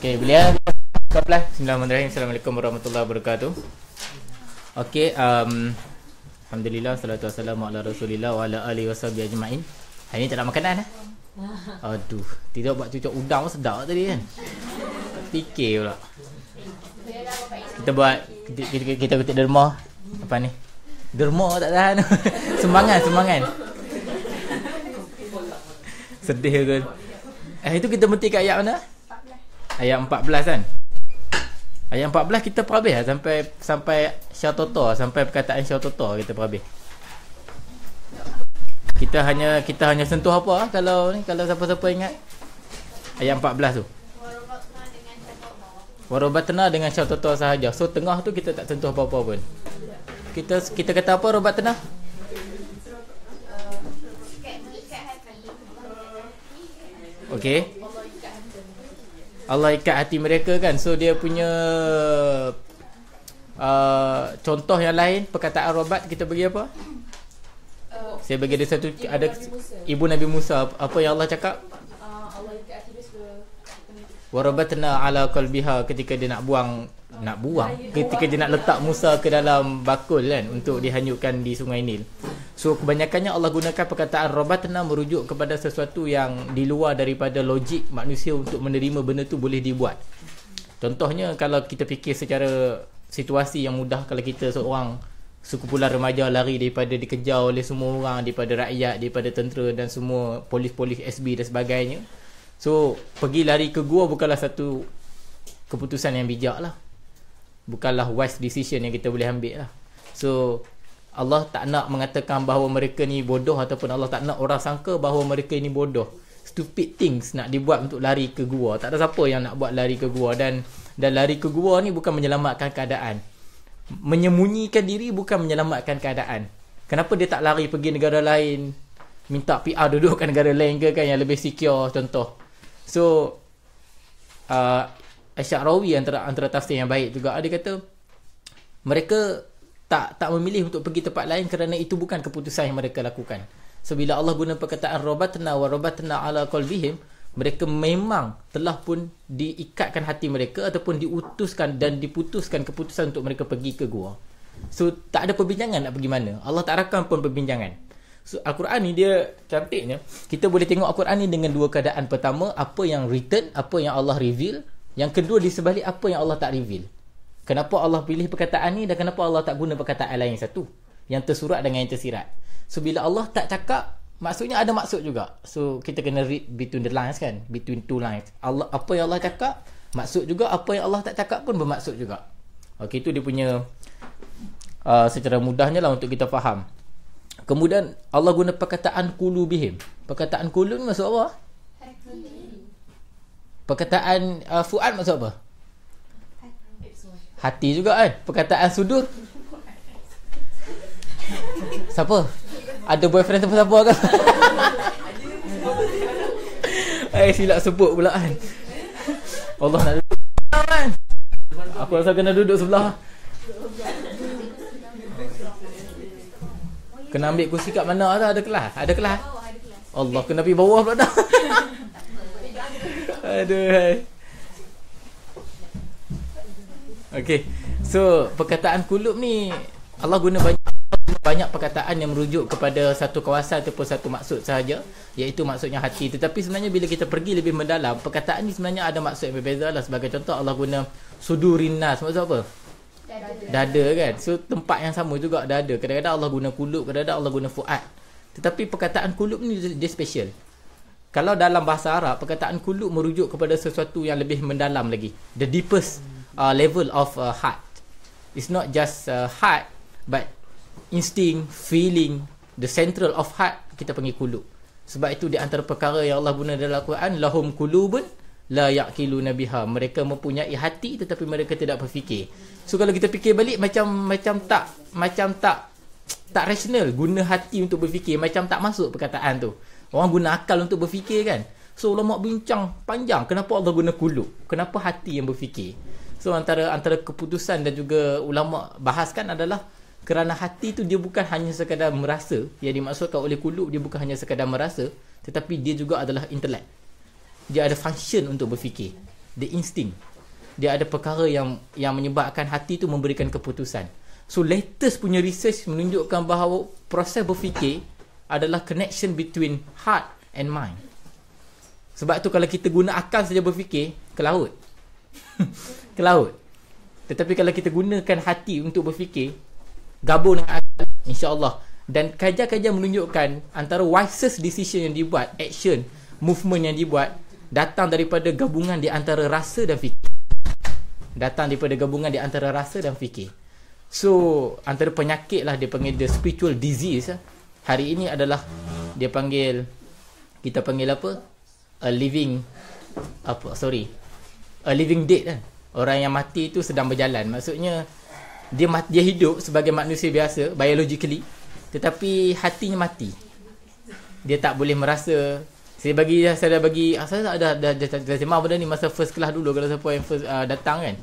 Okey, beliau Bismillahirrahmanirrahim. Assalamualaikum warahmatullahi wabarakatuh. Okey, alhamdulillah salatu wassalamu ala Rasulillah wa ala alihi washabihi ajmain. Hari ni tak ada makanan Aduh, tidak buat cucuk udang pun sedap tadi kan. Fikir pula. Kita buat kita ketik derma. Apa ni? Derma tak tahan. Semangat. Sedih ke? Itu kita berhenti kat ayat mana? Ayat 14 kan? Ayat 14 kita perhabis lah sampai syatoto, sampai perkataan syatoto kita perhabis. Kita hanya sentuh apa kalau siapa-siapa ingat? Ayat 14 tu. Warobatna dengan syatoto sahaja. So tengah tu kita tak sentuh apa-apa pun. Kita kata apa robatna? Okey. Allah ikat hati mereka kan. So dia punya contoh yang lain, perkataan robat kita bagi apa? Saya bagi dia satu, ada ibu Nabi Musa. Apa yang Allah cakap? Allah ikat hati dia warabatna ala qalbiha, ketika dia nak buang ketika dia nak letak Musa ke dalam bakul kan, untuk dihanyutkan di Sungai Nil. So kebanyakannya Allah gunakan perkataan rabatna merujuk kepada sesuatu yang di luar daripada logik manusia untuk menerima benda tu boleh dibuat. Contohnya kalau kita fikir secara situasi yang mudah, kalau kita seorang sekumpulan remaja lari daripada dikejar oleh semua orang, daripada rakyat, daripada tentera dan semua polis-polis SB dan sebagainya. So pergi lari ke gua bukanlah satu keputusan yang bijak lah, bukanlah wise decision yang kita boleh ambil lah. So Allah tak nak mengatakan bahawa mereka ni bodoh, ataupun Allah tak nak orang sangka bahawa mereka ni bodoh. Stupid things nak dibuat untuk lari ke gua. Tak ada siapa yang nak buat lari ke gua. Dan lari ke gua ni bukan menyelamatkan keadaan. Menyembunyikan diri bukan menyelamatkan keadaan. Kenapa dia tak lari pergi negara lain, minta PR duduk kat negara lain ke kan, yang lebih secure contoh. So Asy-Sya'rawi antara tafsir yang baik juga, dia kata mereka tak memilih untuk pergi tempat lain kerana itu bukan keputusan yang mereka lakukan. So bila Allah guna perkataan rabatna wa rabatna ala qalbihim, mereka memang telah pun diikatkan hati mereka ataupun diutuskan dan diputuskan keputusan untuk mereka pergi ke gua. So tak ada perbincangan nak pergi mana. Allah tak rakam pun perbincangan. So Al-Quran ni dia cantiknya, kita boleh tengok Al-Quran ni dengan dua keadaan. Pertama, apa yang written, apa yang Allah reveal. Yang kedua, di sebalik apa yang Allah tak reveal. Kenapa Allah pilih perkataan ni dan kenapa Allah tak guna perkataan lain satu, yang tersurat dengan yang tersirat. So bila Allah tak cakap, maksudnya ada maksud juga. So kita kena read between the lines kan, between two lines. Allah, apa yang Allah cakap maksud juga, apa yang Allah tak cakap pun bermaksud juga. Okey, itu dia punya secara mudahnya lah untuk kita faham. Kemudian Allah guna perkataan qulubihim. Perkataan qulub ni maksud apa? Perkataan fuad maksud apa? Hati juga kan. Perkataan sudur, siapa? Ada boyfriend siapa kan? Silap sebut pula kan. Allah nak duduk kan? Aku rasa kena duduk sebelah. Kena ambil kursi kat mana tu? Ada kelas. Allah, kena pergi bawah pula dah. Aduh. Okey. So perkataan kulub ni Allah guna banyak perkataan yang merujuk kepada satu kawasan ataupun satu maksud sahaja, iaitu maksudnya hati. Tetapi sebenarnya bila kita pergi lebih mendalam, perkataan ni sebenarnya ada maksud yang berbeza lah. Sebagai contoh, Allah guna sudurin nas. Maksud apa? Dada kan. So tempat yang sama juga dada. Kadang-kadang Allah guna kulub, kadang-kadang Allah guna fuad. Tetapi perkataan kulub ni dia special. Kalau dalam bahasa Arab, perkataan kulub merujuk kepada sesuatu yang lebih mendalam lagi, the deepest level of heart. It's not just heart, but instinct, feeling, the central of heart, kita panggil kulub. Sebab itu di antara perkara yang Allah guna dalam Al-Quran, lahum kulubun la ya'qiluna biha. Mereka mempunyai hati tetapi mereka tidak berfikir. So kalau kita fikir balik, macam tak rasional guna hati untuk berfikir, macam tak masuk perkataan tu. Orang guna akal untuk berfikir kan. So ulama bincang panjang, kenapa Allah guna kulub? Kenapa hati yang berfikir? So antara keputusan dan juga ulama bahaskan adalah kerana hati tu dia bukan hanya sekadar merasa. Yang dimaksudkan oleh kulub, dia bukan hanya sekadar merasa, tetapi dia juga adalah intelek. Dia ada function untuk berfikir. the instinct. Dia ada perkara yang menyebabkan hati tu memberikan keputusan. So latest punya research menunjukkan bahawa proses berfikir adalah connection between heart and mind. Sebab tu kalau kita guna akal saja berfikir, ke laut. Ke laut. Tetapi kalau kita gunakan hati untuk berfikir, gabung dengan akal, insya-Allah. Dan kajian-kajian menunjukkan antara wisest decision yang dibuat, action, movement yang dibuat, datang daripada gabungan di antara rasa dan fikir. Datang daripada gabungan di antara rasa dan fikir. So, antara penyakit lah dia panggil the spiritual disease. Hari ini adalah dia panggil, kita panggil apa? A living dead kan. Orang yang mati tu sedang berjalan. Maksudnya dia hidup sebagai manusia biasa biologically, tetapi hatinya mati. Dia tak boleh merasa. Saya dah sembang benda ni masa first class dulu, kalau siapa yang first datang kan.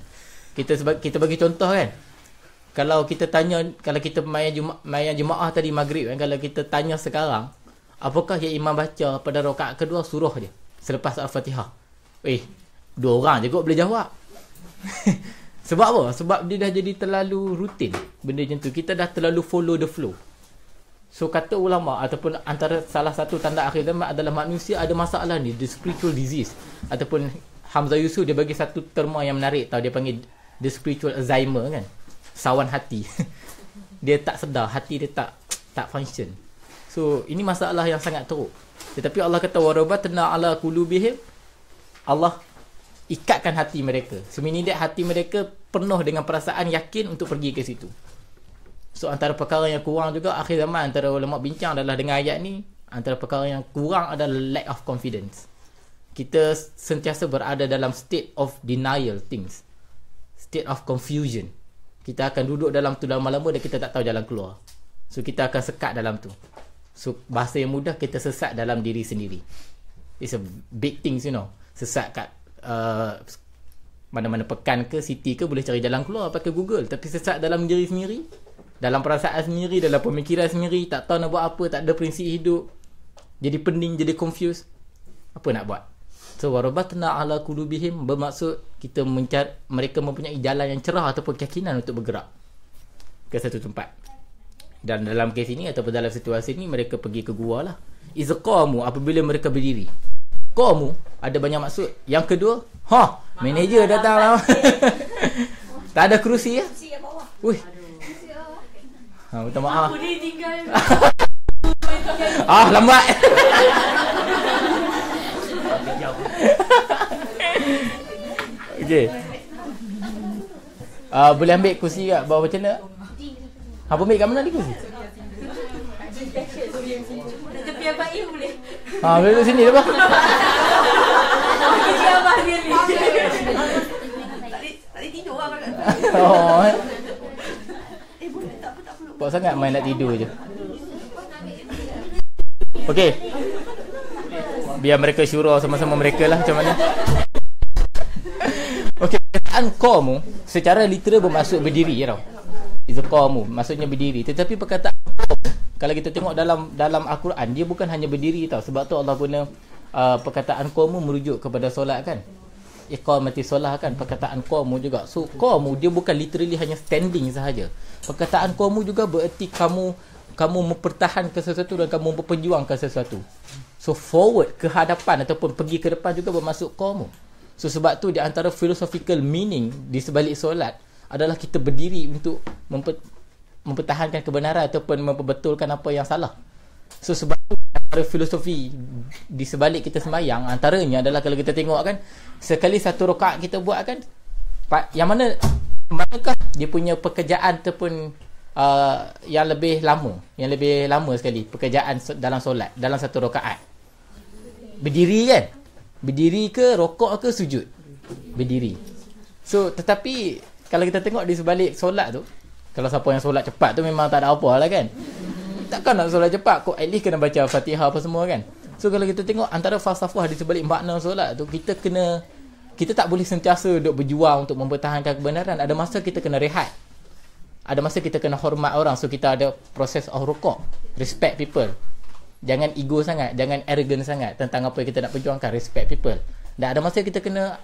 Kita bagi contoh kan. Kalau kita tanya, kalau kita main jemaah tadi maghrib kan, kalau kita tanya sekarang, apakah yang imam baca pada rakaat kedua surah dia selepas Al-Fatihah? 2 orang je kot boleh jawab. Sebab apa? Sebab dia dah jadi terlalu rutin benda macam tu. Kita dah terlalu follow the flow. So kata ulama ataupun antara salah satu tanda akhir zaman adalah manusia ada masalah ni, the spiritual disease. Ataupun Hamzah Yusuf dia bagi satu terma yang menarik tau, dia panggil the spiritual Alzheimer kan. Sawan hati. Dia tak sedar, hati dia tak function. So ini masalah yang sangat teruk. Tetapi Allah kata warabatna ala qulubihim, Allah ikatkan hati mereka. So meaning that hati mereka penuh dengan perasaan yakin untuk pergi ke situ. So antara perkara yang kurang juga akhir zaman antara ulama bincang adalah dengan ayat ni, antara perkara yang kurang adalah lack of confidence. Kita sentiasa berada dalam state of denial things, state of confusion. Kita akan duduk dalam tu lama-lama dan kita tak tahu jalan keluar. So kita akan sekat dalam tu. So bahasa yang mudah, kita sesat dalam diri sendiri. It's a big things, you know. Sesat kat mana-mana pekan ke city ke boleh cari jalan keluar pakai Google. Tapi sesat dalam diri sendiri, dalam perasaan sendiri, dalam pemikiran sendiri, tak tahu nak buat apa, tak ada prinsip hidup, jadi pening, jadi confused, apa nak buat? So warabatna ala qulubihim bermaksud kita mereka mempunyai jalan yang cerah ataupun keyakinan untuk bergerak ke satu tempat. Dan dalam kes ini ataupun dalam situasi ini, mereka pergi ke gua lah. Izqamu, apabila mereka berdiri. Qamu ada banyak maksud. Yang kedua, manager datang lah. Tak ada kerusi ya? Kerusi kat bawah. Wih. Minta maaf. Aku ni tinggal. Lambat. Okey. Boleh ambil kursi kat bawah macam mana? Apa ambil kat mana ni kursi? Tepi abang Im boleh. Boleh duduk sini lepas. Tepi abang dia ni. Tak tidur lah. Boleh tak apa. Kuat sangat main nak tidur je. Okey. Biar mereka syura sama-sama mereka lah macam mana. Okey, perkataan qamu secara literal bermaksud berdiri tau. Izqamu maksudnya berdiri. Tetapi perkataan qamu kalau kita tengok dalam Al-Quran, dia bukan hanya berdiri tau. Sebab tu Allah guna perkataan qamu merujuk kepada solat kan. Iqamati solat kan, perkataan qamu juga. So qamu dia bukan literally hanya standing sahaja. Perkataan qamu juga bererti kamu mempertahankan sesuatu dan kamu memperjuangkan sesuatu. So forward, ke hadapan ataupun pergi ke depan juga bermaksud qamu. So sebab tu di antara philosophical meaning di sebalik solat adalah kita berdiri untuk mempertahankan kebenaran ataupun memperbetulkan apa yang salah. So sebab tu antara filosofi di sebalik kita sembahyang antaranya adalah kalau kita tengok kan, sekali satu rakaat kita buat kan, yang manakah dia punya pekerjaan ataupun yang lebih lama sekali pekerjaan dalam solat, dalam satu rakaat. Berdiri kan? Berdiri ke rokok ke sujud? Berdiri. So tetapi kalau kita tengok di sebalik solat tu, kalau siapa yang solat cepat tu memang tak ada apa lah kan. Takkan nak solat cepat, kau at least kena baca Fatihah apa semua kan. So kalau kita tengok antara falsafah di sebalik makna solat tu, kita tak boleh sentiasa duk berjuang untuk mempertahankan kebenaran. Ada masa kita kena rehat, ada masa kita kena hormat orang. So kita ada proses of rukuk, respect people. Jangan ego sangat, jangan arrogant sangat tentang apa yang kita nak perjuangkan, respect people. Dan ada masa kita kena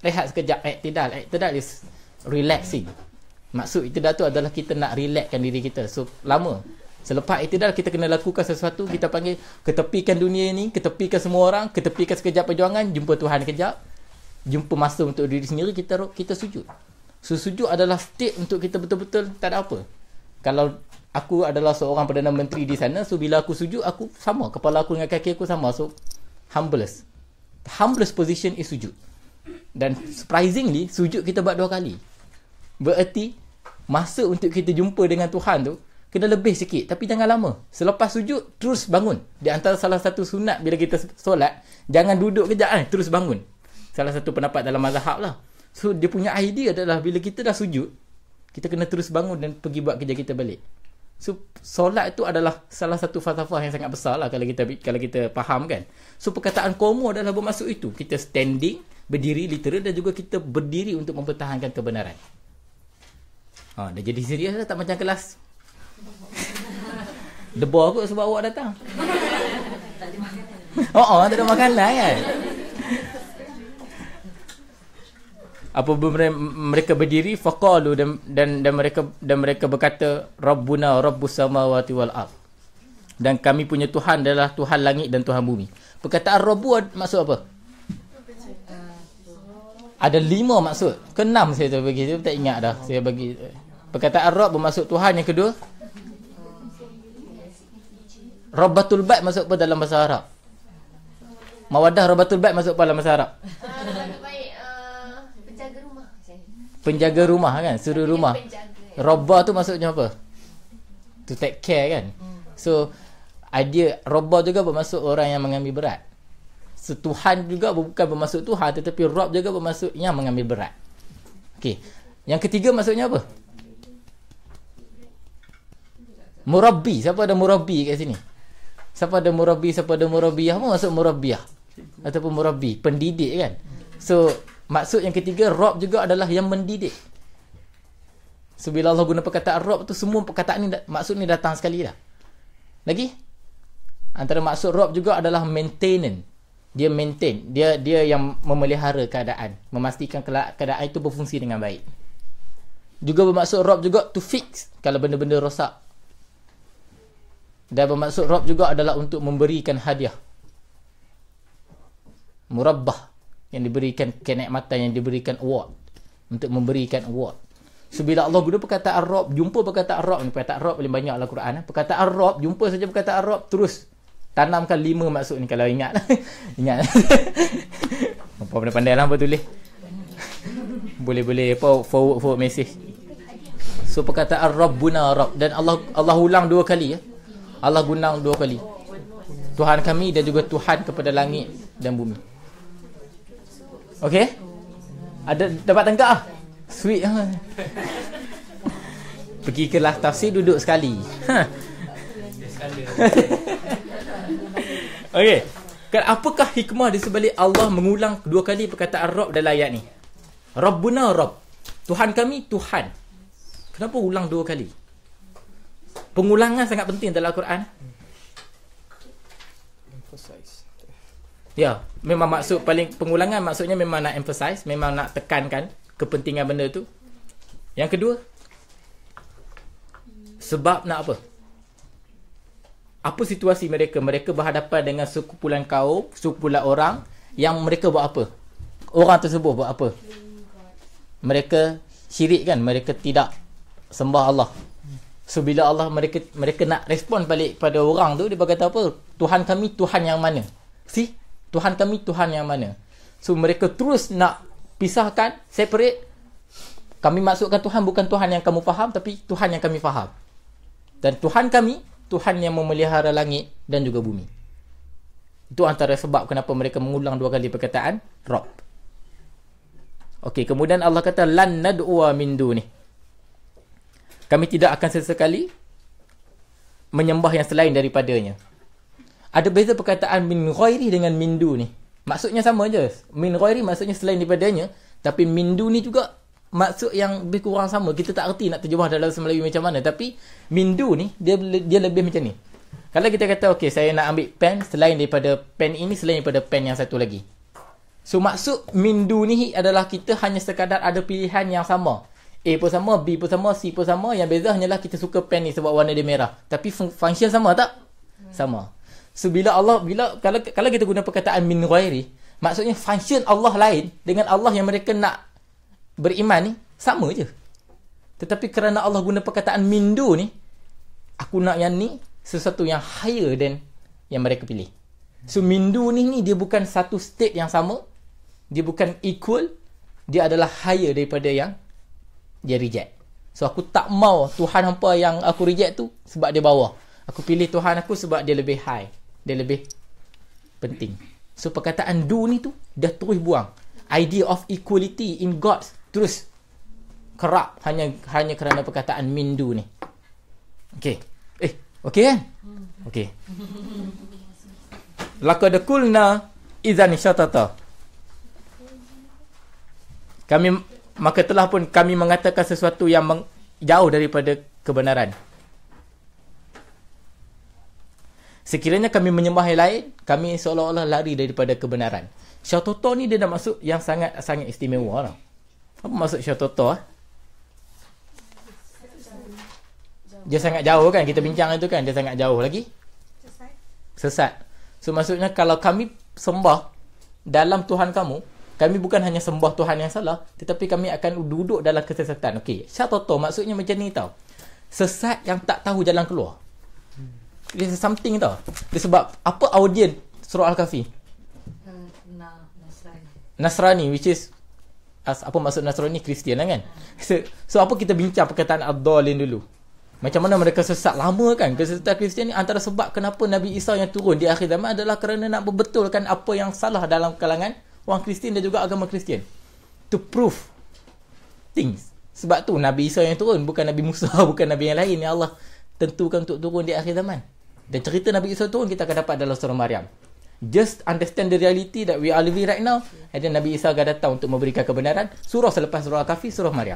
rehat sekejap. I'tidal is relaxing. Maksud i'tidal tu adalah kita nak relaxkan diri kita. So lama. Selepas i'tidal kita kena lakukan sesuatu, kita panggil ketepikan dunia ni, ketepikan semua orang, ketepikan sekejap perjuangan, jumpa Tuhan kejap. Jumpa masa untuk diri sendiri, kita sujud. So sujud adalah state untuk kita betul-betul tak ada apa. Kalau aku adalah seorang Perdana Menteri di sana, so bila aku sujud, aku sama. Kepala aku dengan kaki aku sama. So, humblest. The humblest position is sujud. Dan surprisingly, sujud kita buat 2 kali. Bererti, masa untuk kita jumpa dengan Tuhan tu, kena lebih sikit. Tapi jangan lama. Selepas sujud, terus bangun. Di antara salah satu sunat bila kita solat, jangan duduk kejap, terus bangun. Salah satu pendapat dalam mazhab lah. So, dia punya idea adalah bila kita dah sujud, kita kena terus bangun dan pergi buat kerja kita balik. So, solat itu adalah salah satu falsafah yang sangat besar lah kalau kita faham kan. So, perkataan qomu adalah bermaksud itu. Kita standing, berdiri literal dan juga kita berdiri untuk mempertahankan kebenaran. Dah jadi serius dah, tak macam kelas. Debar kot sebab awak datang. Tak ada makanan kan. Apabila mereka berdiri, faqalu, dan mereka berkata, Rabbuna Rabbus samawati wal ard. Dan kami punya Tuhan adalah Tuhan langit dan Tuhan bumi. Perkataan Rabbu maksud apa? Ada 5 maksud. Ke 6 saya bagi. Saya tak ingat dah. Saya bagi. Perkataan Rabb bermaksud Tuhan. Yang kedua, Rabbatul Bait maksud apa dalam bahasa Arab? Mawaddah Rabbatul Bait maksud apa dalam bahasa Arab? Penjaga rumah kan, suruh rumah. Robba tu maksudnya apa? To take care kan. So idea robba juga bermaksud orang yang mengambil berat. So Tuhan juga bukan bermaksud Tuhan, tetapi Rabb juga bermaksud yang mengambil berat. Okey. Yang ketiga maksudnya apa? Murabbi. Siapa ada murabbi kat sini? Siapa ada murabbi, siapa ada murabbiyah? Apa maksud murabbiyah? Ataupun murabbi, pendidik kan. So maksud yang ketiga, Rabb juga adalah yang mendidik. So bila Allah guna perkataan Rabb tu, semua perkataan ni maksud ni datang sekali dah. Lagi antara maksud Rabb juga adalah maintenance. Dia maintain, dia yang memelihara keadaan, memastikan keadaan itu berfungsi dengan baik. Juga bermaksud Rabb juga to fix kalau benda-benda rosak. Dan bermaksud Rabb juga adalah untuk memberikan hadiah. Murabbah, yang diberikan kenikmatan, yang diberikan award, untuk memberikan award. So bila Allah guna perkataan Rabb, jumpa perkataan Rabb ni, perkataan Rabb paling banyak dalam Quran. Perkataan Rabb, jumpa saja perkataan Rabb, terus tanamkan 5 maksud ni kalau ingat. Ingat. Apa pandai-pandai lah apa tulis. Boleh forward message. So perkataan Rabbuna Rabb, dan Allah ulang 2 kali ya. Allah guna 2 kali. Tuhan kami dan juga Tuhan kepada langit dan bumi. Okey? Ada dapat tangkap ah? Sweet ah. Pergi kelas tafsir duduk sekali. Okey. Kan apakah hikmah di sebalik Allah mengulang 2 kali perkataan Rabb dalam ayat ni? Rabbuna Rabb. Tuhan kami Tuhan. Kenapa ulang 2 kali? Pengulangan sangat penting dalam Al-Quran. Ya, memang maksud paling pengulangan maksudnya memang nak emphasize, memang nak tekankan kepentingan benda tu. Yang kedua, sebab nak apa? Apa situasi mereka? Mereka berhadapan dengan sekumpulan kaum, sekumpulan orang yang mereka buat apa? Orang tersebut buat apa? Mereka syirik kan? Mereka tidak sembah Allah. So bila Allah mereka nak respon balik pada orang tu, dia berkata apa? Tuhan kami Tuhan yang mana? See? Tuhan kami Tuhan yang mana? So mereka terus nak pisahkan, separate. Kami maksudkan Tuhan bukan Tuhan yang kamu faham, tapi Tuhan yang kami faham. Dan Tuhan kami Tuhan yang memelihara langit dan juga bumi. Itu antara sebab kenapa mereka mengulang 2 kali perkataan Rabb. Okey, kemudian Allah kata lan nad'uwa min duni. Kami tidak akan sesekali menyembah yang selain daripadanya. Ada beza perkataan min ghairi dengan min duni. Maksudnya sama je. Min ghairi maksudnya selain daripadanya, tapi min duni juga maksud yang lebih kurang sama. Kita tak erti nak terjemah dalam bahasa Melayu macam mana, tapi min duni dia lebih macam ni. Kalau kita kata okey, saya nak ambil pen selain daripada pen ini, selain daripada pen yang satu lagi. So maksud min dunihi adalah kita hanya sekadar ada pilihan yang sama. A pun sama, B pun sama, C pun sama. Yang beza hanyalah kita suka pen ni sebab warna dia merah. Tapi function sama tak? Sama. So kalau kita guna perkataan min ghairi, maksudnya function Allah lain dengan Allah yang mereka nak beriman ni sama je. Tetapi kerana Allah guna perkataan min du ni, aku nak yang ni sesuatu yang higher than yang mereka pilih. So min du ni dia bukan satu state yang sama, dia bukan equal, dia adalah higher daripada yang dia reject. So aku tak mau Tuhan hampa yang aku reject tu sebab dia bawah. Aku pilih Tuhan aku sebab dia lebih high, dia lebih penting. So perkataan do ni tu dah terus buang. Idea of equality in God terus kerap hanya kerana perkataan min do ni. Okey. Okey kan? Okey. Laqad qulna idzan syatata. Maka telah pun kami mengatakan sesuatu yang jauh daripada kebenaran. Sekiranya kami menyembah yang lain, kami seolah-olah lari daripada kebenaran. Syatoto ni dia dah masuk yang sangat istimewa lah. Apa maksud syatoto? Dia sangat jauh kan, kita bincang itu kan, dia sangat jauh lagi. Sesat. So maksudnya kalau kami sembah dalam Tuhan kamu, kami bukan hanya sembah Tuhan yang salah, tetapi kami akan duduk dalam kesesatan. Okey, syatoto maksudnya macam ni tau. Sesat yang tak tahu jalan keluar. This is something tau. Dia sebab apa audien surah Al-Kahfi? Nasrani, which is apa maksud Nasrani? Kristian lah kan? So apa kita bincang perkataan ad-dallin dulu. Macam mana mereka sesat lama kan? Kesesatan Kristian ni antara sebab kenapa Nabi Isa yang turun di akhir zaman adalah kerana nak berbetulkan apa yang salah dalam kalangan orang Kristian dan juga agama Kristian. To prove things. Sebab tu Nabi Isa yang turun, bukan Nabi Musa, bukan Nabi yang lain yang Allah tentukan untuk turun di akhir zaman. Dan cerita Nabi Isa turun kita akan dapat dalam surah Maryam. Just understand the reality that we are living right now, and then Nabi Isa akan datang untuk memberikan kebenaran. Surah selepas surah Al-Kahfi, surah Maryam.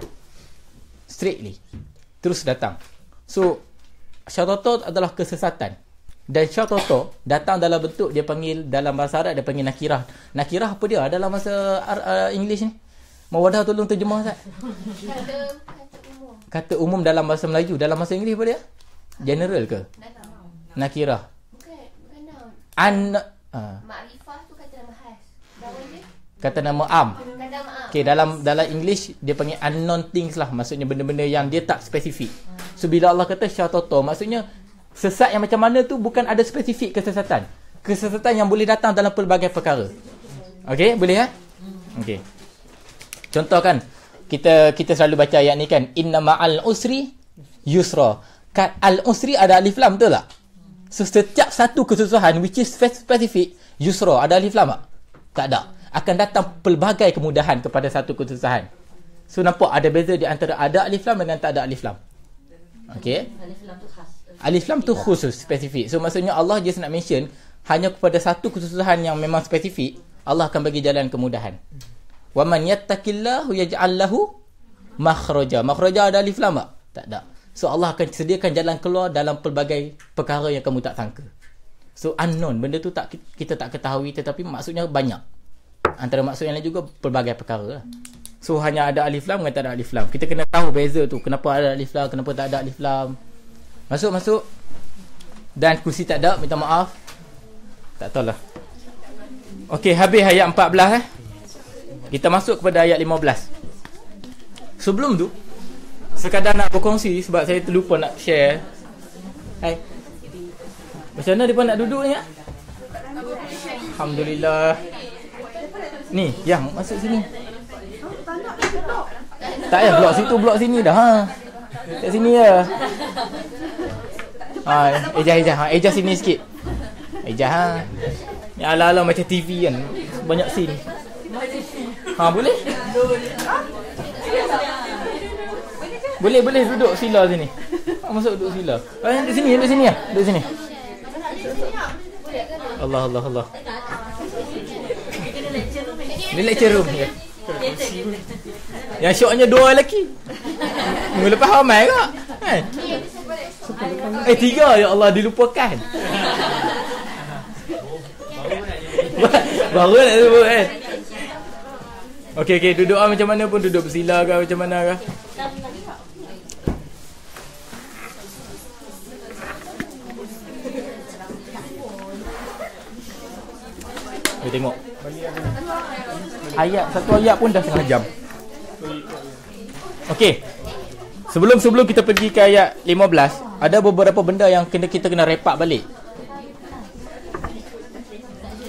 Straightly. Terus datang. So, syatoto adalah kesesatan. Dan syatoto datang dalam bentuk, dia panggil dalam bahasa Arab, dia panggil nakirah. Nakirah apa dia dalam bahasa English ni? Mawadah tolong terjemah Ustaz. Kata umum dalam bahasa Melayu. Dalam bahasa Inggeris apa dia? General ke? Nakirah. Bukan noun. Makrifah tu kata nama khas. Kata nama am. Okey, dalam English dia panggil unknown things lah. Maksudnya benda-benda yang dia tak spesifik. So bila Allah kata syatoto, maksudnya sesat yang macam mana tu bukan ada spesifik kesesatan. Kesesatan yang boleh datang dalam pelbagai perkara. Okey, boleh ya? Okey. Contoh kan, kita selalu baca ayat ni kan, inna ma'al usri yusra. Kat al-usri ada alif lam, betul tak? So setiap satu kesusahan which is specific, yusra ada alif lam tak? Tak ada. Akan datang pelbagai kemudahan kepada satu kesusahan. So nampak ada beza di antara ada alif lam dengan tak ada alif lam. Okey. Alif lam tu khas. Alif lam tu khusus, spesifik. So maksudnya Allah just nak mention hanya kepada satu kesusahan yang memang spesifik, Allah akan bagi jalan kemudahan. Wa man yattaqillahu yaj'al lahu makhraja. Makhraja ada alif lam tak? Tak ada. So Allah akan sediakan jalan keluar dalam pelbagai perkara yang kamu tak sangka. So unknown, benda tu kita tak ketahui, tetapi maksudnya banyak. Antara maksud yang lain juga pelbagai perkara lah. So hanya ada alif lam dengan tak ada alif lam. Kita kena tahu beza tu. Kenapa ada alif lam, kenapa tak ada alif lam. Masuk. Dan kursi tak ada, minta maaf. Tak tahulah. Okey, habis ayat 14 Kita masuk kepada ayat 15. Sebelum tu, sekadar nak berkongsi sebab saya terlupa nak share. Hai. Macam mana mereka nak duduk ni? Alhamdulillah. Ni, yang masuk sini. Tak payah blok situ, blok sini dah. Kat sini ya. Ejah sini sikit. Ejah Ni ala-ala macam TV kan. Banyak scene. Boleh? Boleh duduk sila sini. Masuk duduk sila. Duduk sini ya. Duduk sini. Allah. Ni lecture room ya. Yang syoknya dua lelaki. Minggu lepas ramai ke? Kan? 3 ya Allah dilupakan. Baru nak sebut kan. Okey, duduk macam mana pun, duduk bersila ke macam mana ke. Kita tengok. Satu ayat pun dah setengah jam. Okey. Sebelum kita pergi ke ayat 15, ada beberapa benda yang kita kena repak balik.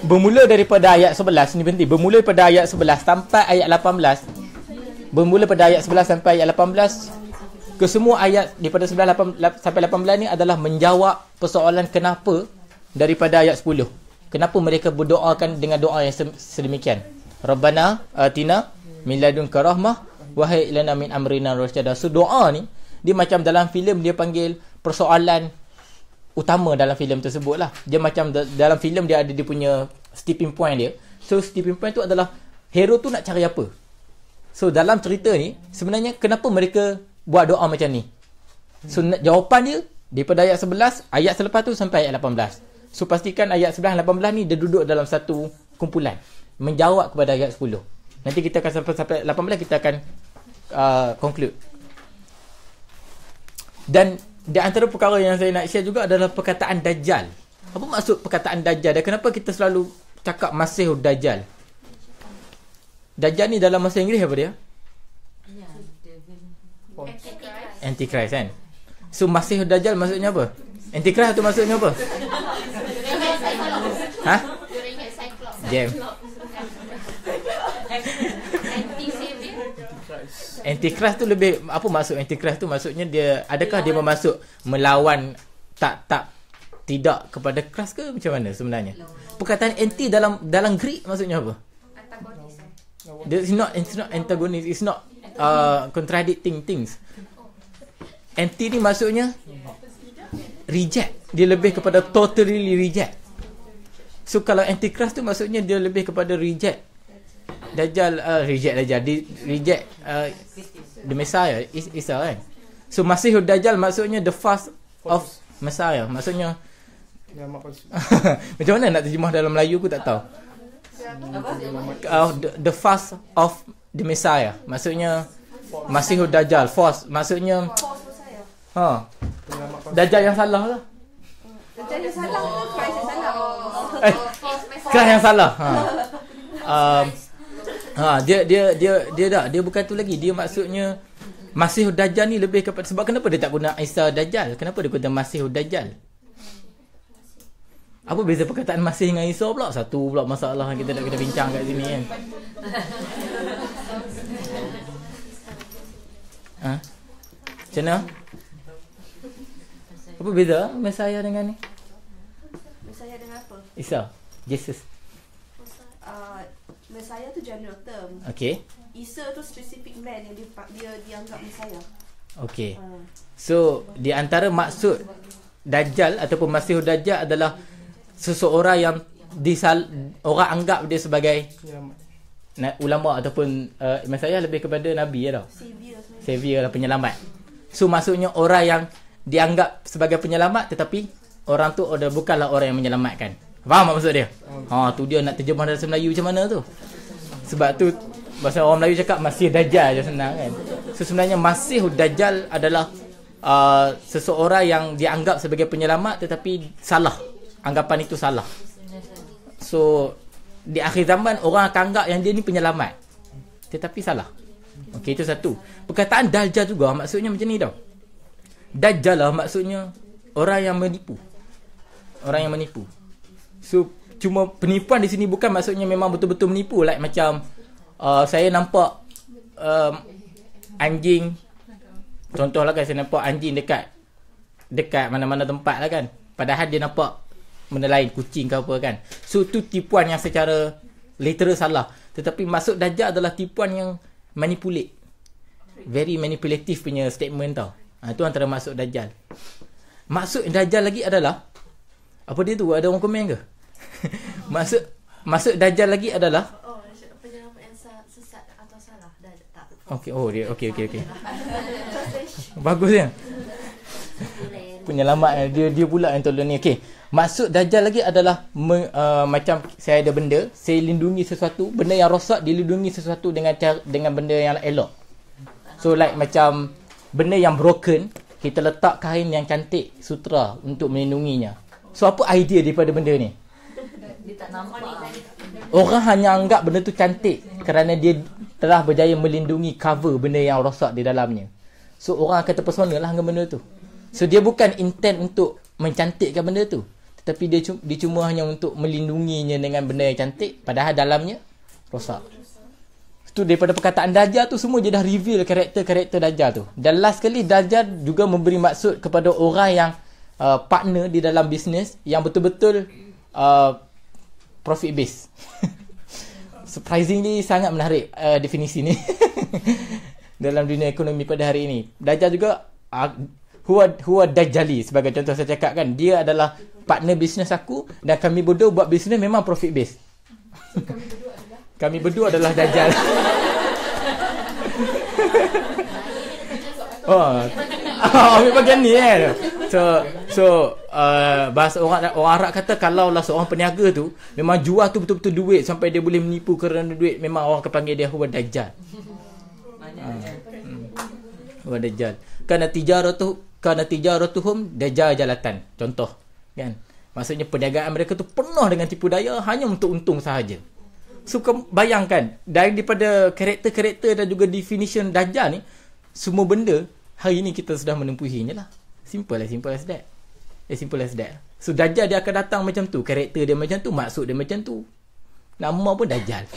Bermula daripada ayat 11 ni penting. Bermula daripada ayat 11 sampai ayat 18. Bermula pada ayat 11 sampai ayat 18. Kesemua ayat daripada 11 sampai 18 ni adalah menjawab persoalan kenapa daripada ayat 10. Kenapa mereka berdoakan dengan doa yang sedemikian. Rabbana atina min ladunka rahmah wa hayyi lana min amrina rasyada. So doa ni dia macam dalam filem dia panggil persoalan utama dalam filem tersebut lah. Dia macam dalam filem dia ada dia punya tipping point dia. So tipping point tu adalah hero tu nak cari apa. So dalam cerita ni sebenarnya kenapa mereka buat doa macam ni. So jawapan dia daripada ayat 11, ayat selepas tu sampai ayat 18. So pastikan ayat 11 dan 18 ni dia duduk dalam satu kumpulan menjawab kepada ayat 10. Nanti kita akan sampai 18 kita akan conclude. Dan di antara perkara yang saya nak share juga adalah perkataan Dajjal. Apa maksud perkataan Dajjal dan kenapa kita selalu cakap Masih Dajjal? Dajjal ni dalam bahasa Inggeris apa dia? Antichrist kan? So Masih Dajjal maksudnya apa? Antichrist tu maksudnya apa? Ha? Jam. Antichrist tu lebih apa maksud Antichrist tu? Maksudnya dia adakah dia bermaksud melawan tidak kepada Christ ke macam mana sebenarnya? Perkataan anti dalam Greek maksudnya apa? Antagonis. It's not antagonis, it's not contradicting things. Anti ni maksudnya reject. Dia lebih kepada totally reject. So kalau Antichrist tu maksudnya dia lebih kepada reject. Dajjal reject Dajjal, reject the Messiah Isa kan. So Masih Dajjal maksudnya the fast of Messiah. Maksudnya macam mana nak terjemah dalam Melayu aku tak tahu. The fast of the Messiah. Maksudnya Masih Dajjal force. Maksudnya Dajjal yang salah lah. Dajjal yang salah ke Christ yang salah? Christ yang salah. Dia bukan tu lagi. Dia maksudnya Masih Dajjal ni lebih kepada, sebab kenapa dia tak guna Isa Dajjal? Kenapa dia guna Masih Dajjal? Apa beza perkataan Masih dengan Isa pula? Satu pula masalah kita nak kena bincang kat sini kan. Macam mana? Apa beza Messiah dengan ni? Messiah dengan apa? Isa, Jesus. Messiah tu general term. Okay. Isa tu specific man yang dia dianggap Messiah. Okay. So di antara maksud Dajjal ataupun Masih Dajjal adalah seseorang yang orang anggap dia sebagai ulama ataupun Messiah lebih kepada Nabi ya tau. Savior lah, penyelamat. So maksudnya orang yang dianggap sebagai penyelamat tetapi orang tu bukanlah orang yang menyelamatkan. Faham tak maksud dia? Tu dia nak terjemah dalam bahasa Melayu macam mana tu? Sebab tu bahasa orang Melayu cakap Masih Dajjal je senang kan. So sebenarnya Masih Dajjal adalah seseorang yang dianggap sebagai penyelamat tetapi salah. Anggapan itu salah. So di akhir zaman orang akan anggap yang dia ni penyelamat tetapi salah. Okey, itu satu. Perkataan Dajjal juga maksudnya macam ni tau. Dajjal lah maksudnya orang yang menipu. Orang yang menipu. So cuma penipuan di sini bukan maksudnya memang betul-betul menipu. Like macam saya nampak anjing. Contohlah kan, saya nampak anjing dekat mana-mana tempat lah kan. Padahal dia nampak benda lain, kucing ke apa kan. So tu tipuan yang secara literal salah. Tetapi maksud Dajjal adalah tipuan yang manipulate. Very manipulative punya statement tau. Itu antara maksud Dajjal. Maksud Dajjal lagi adalah apa dia tu? Ada orang komen ke? Maksud Dajjal lagi adalah penyelamat yang sesat atau salah. Tak. Okey, dia okey. Bagus ya. Penyelamat dia pula yang tolong ni. Okey. Maksud Dajjal lagi adalah macam saya ada benda, saya lindungi sesuatu, benda yang rosak dilindungi sesuatu dengan benda yang elok. So like macam benda yang broken, kita letak kain yang cantik, sutra untuk melindunginya. So apa idea daripada benda ni? Dia tak nampak. Orang hanya anggap benda tu cantik kerana dia telah berjaya melindungi cover benda yang rosak di dalamnya. So orang akan terpesona lah dengan benda tu. So dia bukan intent untuk mencantikkan benda tu, tetapi dia cuma hanya untuk melindunginya dengan benda yang cantik, padahal dalamnya rosak. Tu daripada perkataan Dajjal tu semua dia dah reveal karakter-karakter Dajjal tu. Dan last kali Dajjal juga memberi maksud kepada orang yang partner di dalam bisnes yang betul-betul profit base. Surprisingly sangat menarik definisi ni dalam dunia ekonomi pada hari ini. Dajjal juga huwa Dajjali, sebagai contoh saya cakap kan, dia adalah partner bisnes aku dan kami berdua buat bisnes memang profit base. Kami berdua adalah Dajjal. Ambil bagian ni kan. So bahasa orang Arab kata, kalau lah seorang peniaga tu memang jual tu betul-betul duit sampai dia boleh menipu kerana duit, memang orang akan panggil dia huwa Dajjal. Huwa Dajjal. Kana tijaratuhum dajalatan. Contoh kan. Maksudnya perniagaan mereka tu penuh dengan tipu daya hanya untuk untung sahaja. So bayangkan daripada karakter-karakter dan juga definition Dajjal ni, semua benda hari ni kita sudah menempuhinya lah. Simple as that. Simple as that. So Dajjal dia akan datang macam tu, karakter dia macam tu, maksud dia macam tu. Nama pun Dajjal.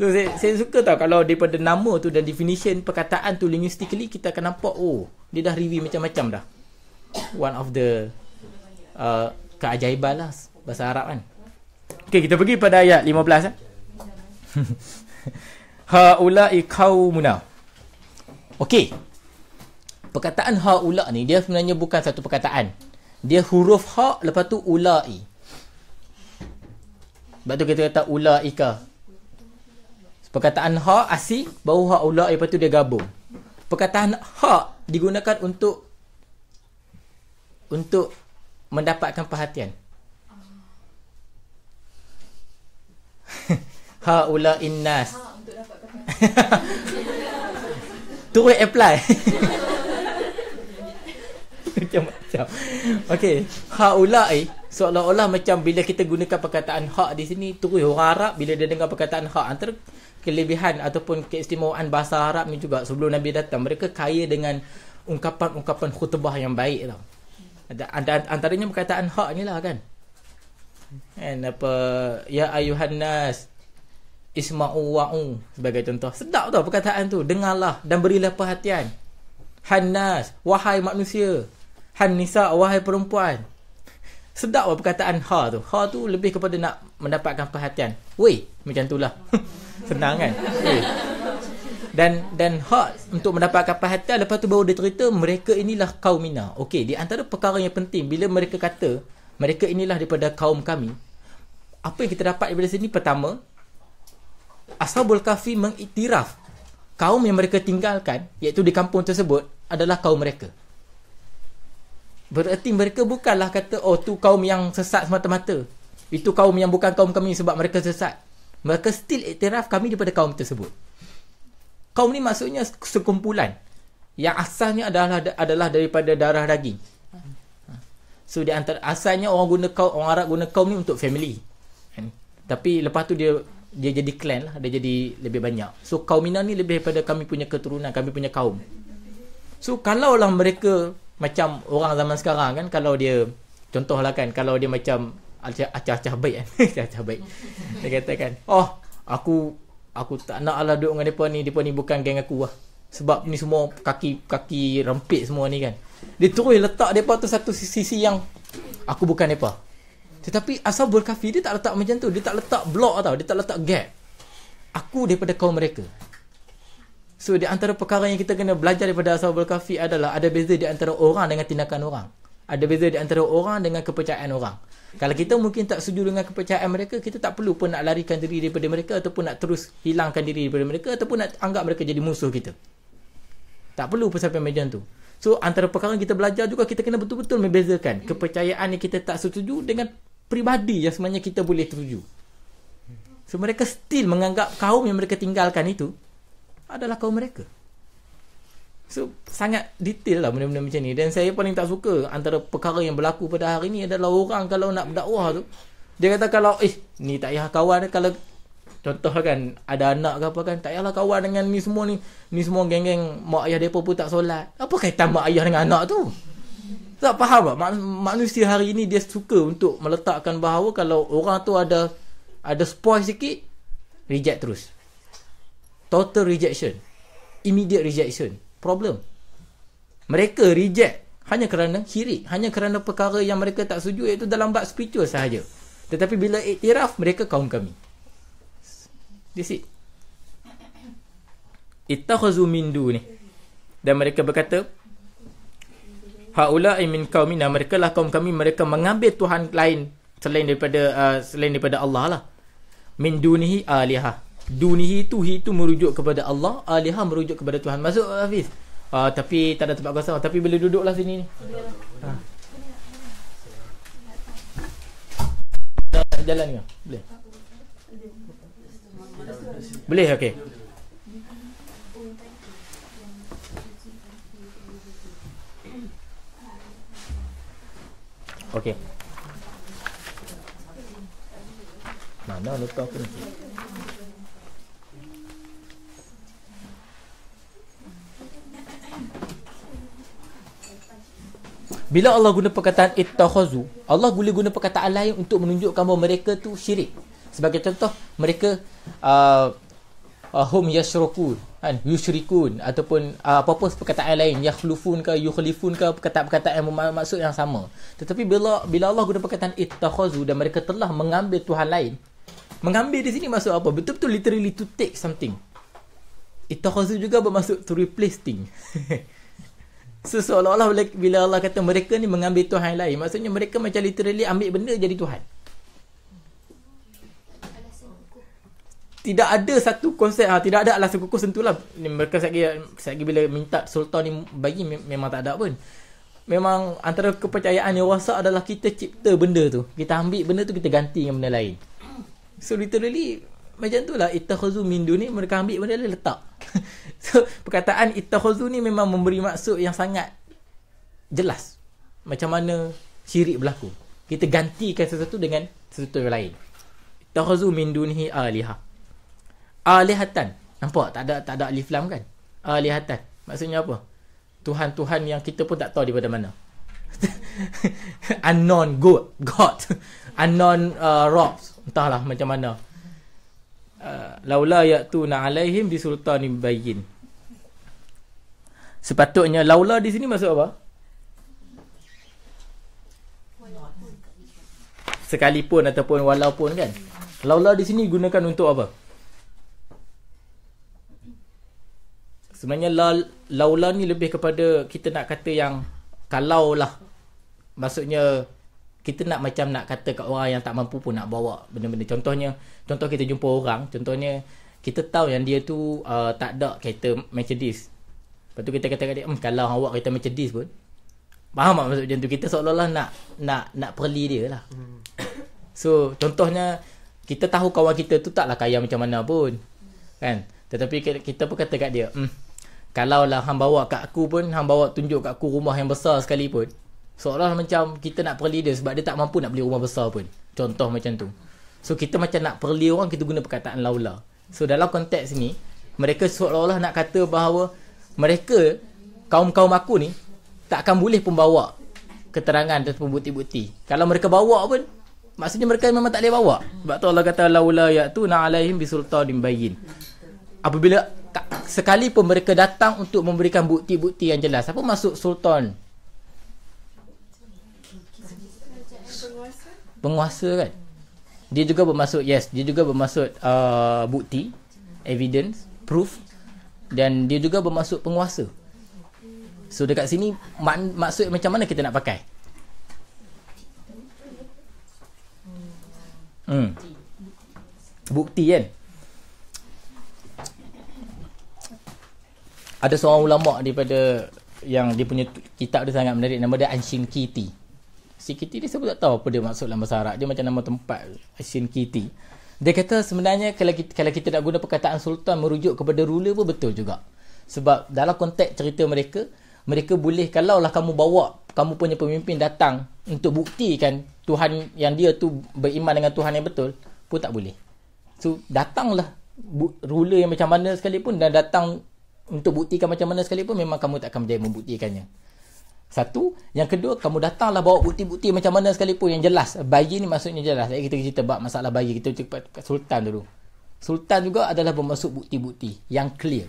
So saya suka tau kalau daripada nama tu dan definition perkataan tu linguistically kita akan nampak, oh dia dah review macam-macam dah. One of the keajaiban lah bahasa Arab kan. Okay, kita pergi pada ayat 15 Haula'i qaumuna. Okay, perkataan haula ni dia sebenarnya bukan satu perkataan. Dia huruf ha lepas tu ula'i. Sebab tu kita kata ula'ika. Perkataan ha asli, baru ha ula'i, lepas tu dia gabung. Perkataan ha digunakan untuk mendapatkan perhatian. Haula'in nas. Untuk dapatkan perhatian. Terus apply. Macam-macam. Okey, haula'i seolah-olah macam bila kita gunakan perkataan hak di sini, terus orang Arab bila dia dengar perkataan hak, antara kelebihan ataupun keistimewaan bahasa Arab ni juga, sebelum Nabi datang mereka kaya dengan ungkapan-ungkapan khutbah yang baik tau. Antaranya perkataan hak ni lah kan. And apa, ya ayuhan nas isma'u wa'u sebagai contoh. Sedap tau perkataan tu, dengarlah dan berilah perhatian. Hannas, wahai manusia. Han-nisa, wahai perempuan. Sedap lah perkataan ha tu. Ha tu lebih kepada nak mendapatkan perhatian. Weh, macam tu lah. Senang kan? Weh. Dan ha untuk mendapatkan perhatian, lepas tu baru dia cerita mereka inilah kaumina. Okey, di antara perkara yang penting bila mereka kata mereka inilah daripada kaum kami, apa yang kita dapat daripada sini? Pertama, Ashabul Kahfi mengiktiraf kaum yang mereka tinggalkan, iaitu di kampung tersebut, adalah kaum mereka. Bererti mereka bukanlah kata, oh tu kaum yang sesat semata-mata, itu kaum yang bukan kaum kami sebab mereka sesat. Mereka still iktiraf kami daripada kaum tersebut. Kaum ni maksudnya sekumpulan yang asalnya adalah daripada darah daging. So di antara asalnya orang Arab guna kaum ni untuk family. Tapi lepas tu dia jadi clan lah, dia jadi lebih banyak. So kaumina ni lebih daripada kami punya keturunan, kami punya kaum. So kalaulah mereka macam orang zaman sekarang kan, kalau dia contohlah kan, kalau dia macam acah-acah baik kan. Acah-acah baik. Dia katakan, oh aku tak nak lah duduk dengan mereka ni bukan geng aku lah. Sebab ni semua kaki rempit semua ni kan. Dia terus letak mereka tu satu sisi yang aku bukan mereka. Tetapi Ashabul Kahfi dia tak letak macam tu. Dia tak letak blok tau, dia tak letak gap. Aku daripada kaum mereka. So di antara perkara yang kita kena belajar daripada Ashabul Kahfi adalah ada beza di antara orang dengan tindakan orang. Ada beza di antara orang dengan kepercayaan orang. Kalau kita mungkin tak setuju dengan kepercayaan mereka, kita tak perlu pun nak larikan diri daripada mereka, ataupun nak terus hilangkan diri daripada mereka, ataupun nak anggap mereka jadi musuh kita. Tak perlu pun sampai macam tu. So antara perkara yang kita belajar juga, kita kena betul-betul membezakan kepercayaan yang kita tak setuju dengan peribadi yang sebenarnya kita boleh setuju. So mereka still menganggap kaum yang mereka tinggalkan itu adalah kaum mereka. So sangat detail lah benda-benda macam ni. Dan saya paling tak suka antara perkara yang berlaku pada hari ni adalah orang kalau nak berdakwah tu, dia kata kalau ni tak payah kawan. Kalau contoh kan ada anak ke apa kan, tak payahlah kawan dengan ni semua geng-geng mak ayah mereka pun tak solat. Apa kaitan mak ayah dengan anak tu? Tak faham tak? Manusia hari ini dia suka untuk meletakkan bahawa kalau orang tu ada spoil sikit, reject terus. Total rejection, immediate rejection. Problem, mereka reject hanya kerana syirik, hanya kerana perkara yang mereka tak setuju, iaitu dalam bab spiritual sahaja. Tetapi bila iktiraf, mereka kaum kami. This it. Ittakhazu min duni. Dan mereka berkata, haula'i min qaumina, mereka lah kaum kami, mereka mengambil tuhan lain selain daripada Allah lah. Min dunihi alihah. Dunihi itu merujuk kepada Allah, alihah merujuk kepada Tuhan. Masuk Hafiz? Tapi tak ada tempat kosong. Tapi boleh duduklah sini ni. Jalan ke? Boleh? Boleh, okey. Okey. Mana lupa aku ni? Bila Allah guna perkataan ittakhazu, Allah boleh guna perkataan lain untuk menunjukkan bahawa mereka tu syirik. Sebagai contoh, mereka hum yashrukun, yusyrikun, ataupun apa-apa perkataan lain, yakhlufun ke, yukhlifun ke, perkataan-perkataan yang maksud yang sama. Tetapi bila Allah guna perkataan ittakhazu dan mereka telah mengambil Tuhan lain, mengambil di sini maksud apa? Betul-betul literally to take something. Ittakhazu juga bermaksud to replace thing. So seolah-olah bila Allah kata mereka ni mengambil Tuhan lain, maksudnya mereka macam literally ambil benda jadi Tuhan. Tidak ada satu konsep, tidak ada alasan kukuh sentuhlah. Mereka sekali bila minta sultan ni bagi, memang tak ada pun. Memang antara kepercayaan yang wasak adalah kita cipta benda tu, kita ambil benda tu, kita ganti dengan benda lain. So literally macam tu lah, ittakhazu min duni, mereka ambil benda lain letak. So perkataan ittakhazu ni memang memberi maksud yang sangat jelas macam mana syirik berlaku. Kita gantikan sesuatu dengan sesuatu yang lain. Ittakhazu min dunihi alihah. Alihatan, nampak tak ada alif lam kan? Alihatan maksudnya apa? Tuhan-tuhan yang kita pun tak tahu daripada mana. Unknown God, unknown rocks, entahlah macam mana. Laula ya'tuna alaihim bisultanin bayyin. Sepatutnya laula di sini maksud apa? Sekalipun ataupun walaupun kan. Laula di sini gunakan untuk apa? Sebenarnya laula ni lebih kepada kita nak kata yang kalaulah. Maksudnya kita nak macam nak kata kat orang yang tak mampu pun nak bawa benda-benda. Contoh kita jumpa orang, contohnya kita tahu yang dia tu tak ada kereta Mercedes. Lepas tu kita kata kat dia, kalau awak kereta Mercedes pun, faham tak maksud macam tu? Kita seolah-olah nak perli dia lah. So contohnya kita tahu kawan kita tu taklah kaya macam mana pun kan, tetapi kita pun kata kat dia, kalau lah hang bawa kat aku pun, hang bawa tunjuk kat aku rumah yang besar sekali pun, seolah macam kita nak perli dia sebab dia tak mampu nak beli rumah besar pun. Contoh macam tu. So kita macam nak perli orang, kita guna perkataan laula. So dalam konteks ni, mereka seolah-olah nak kata bahawa mereka, kaum-kaum aku ni, tak akan boleh pun bawa keterangan ataupun bukti-bukti. Kalau mereka bawa pun, maksudnya mereka memang tak boleh bawa. Sebab tu Allah kata laula ya'tuna alaihim bisultanin bayyin. Apabila sekalipun mereka datang untuk memberikan bukti-bukti yang jelas. Apa maksud sultan? Penguasa kan. Dia juga bermaksud bukti, evidence, proof, dan dia juga bermaksud penguasa. So dekat sini maksud macam mana kita nak pakai? Bukti kan. Ada seorang ulama daripada yang dia punya kitab dia sangat menarik, nama dia Anshin-Kiti. Anshin-Kiti dia sebut tak tahu apa dia maksud dalam bahasa Arab. Dia macam nama tempat, Anshin-Kiti. Dia kata sebenarnya kalau kita nak guna perkataan sultan merujuk kepada ruler pun betul juga. Sebab dalam konteks cerita mereka boleh, kalaulah kamu bawa kamu punya pemimpin datang untuk buktikan Tuhan yang dia tu beriman dengan Tuhan yang betul, pun tak boleh. So datanglah ruler yang macam mana sekalipun, dan datang untuk buktikan macam mana sekalipun, memang kamu tak akan berjaya membuktikannya. Satu. Yang kedua, kamu datanglah bawa bukti-bukti macam mana sekalipun yang jelas. Bayi ni maksudnya jelas. Kita cerita bab masalah bayi, kita cerita sultan dulu. Sultan juga adalah bermaksud bukti-bukti yang clear.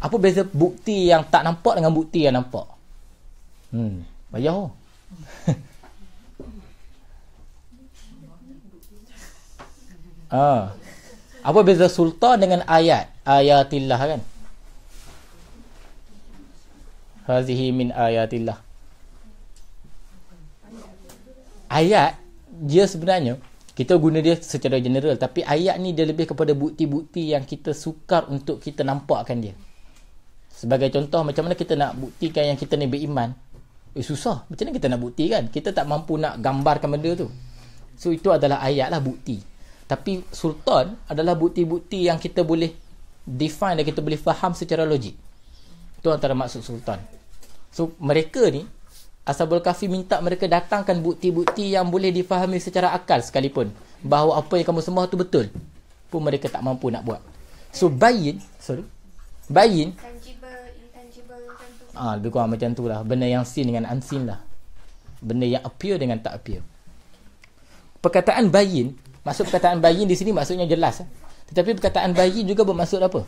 Apa beza bukti yang tak nampak dengan bukti yang nampak? Bayar. Apa beza sultan dengan ayat? Ayatillah kan? Hazihi min ayatillah. Ayat dia sebenarnya kita guna dia secara general, tapi ayat ni dia lebih kepada bukti-bukti yang kita sukar untuk kita nampakkan dia. Sebagai contoh, macam mana kita nak buktikan yang kita ni beriman? Susah. Macam mana kita nak buktikan? Kita tak mampu nak gambarkan benda tu. So itu adalah ayat lah, bukti. Tapi sultan adalah bukti-bukti yang kita boleh define dan kita boleh faham secara logik. Itu antara maksud sultan. So mereka ni, Ashabul Kahfi minta mereka datangkan bukti-bukti yang boleh difahami secara akal sekalipun, bahawa apa yang kamu sembah tu betul, pun mereka tak mampu nak buat. So bayin lebih kurang macam tu lah. Benda yang seen dengan unseen lah. Benda yang appear dengan tak appear. Perkataan bayin, maksud perkataan bayin di sini maksudnya jelas. Tetapi perkataan bayin juga bermaksud apa?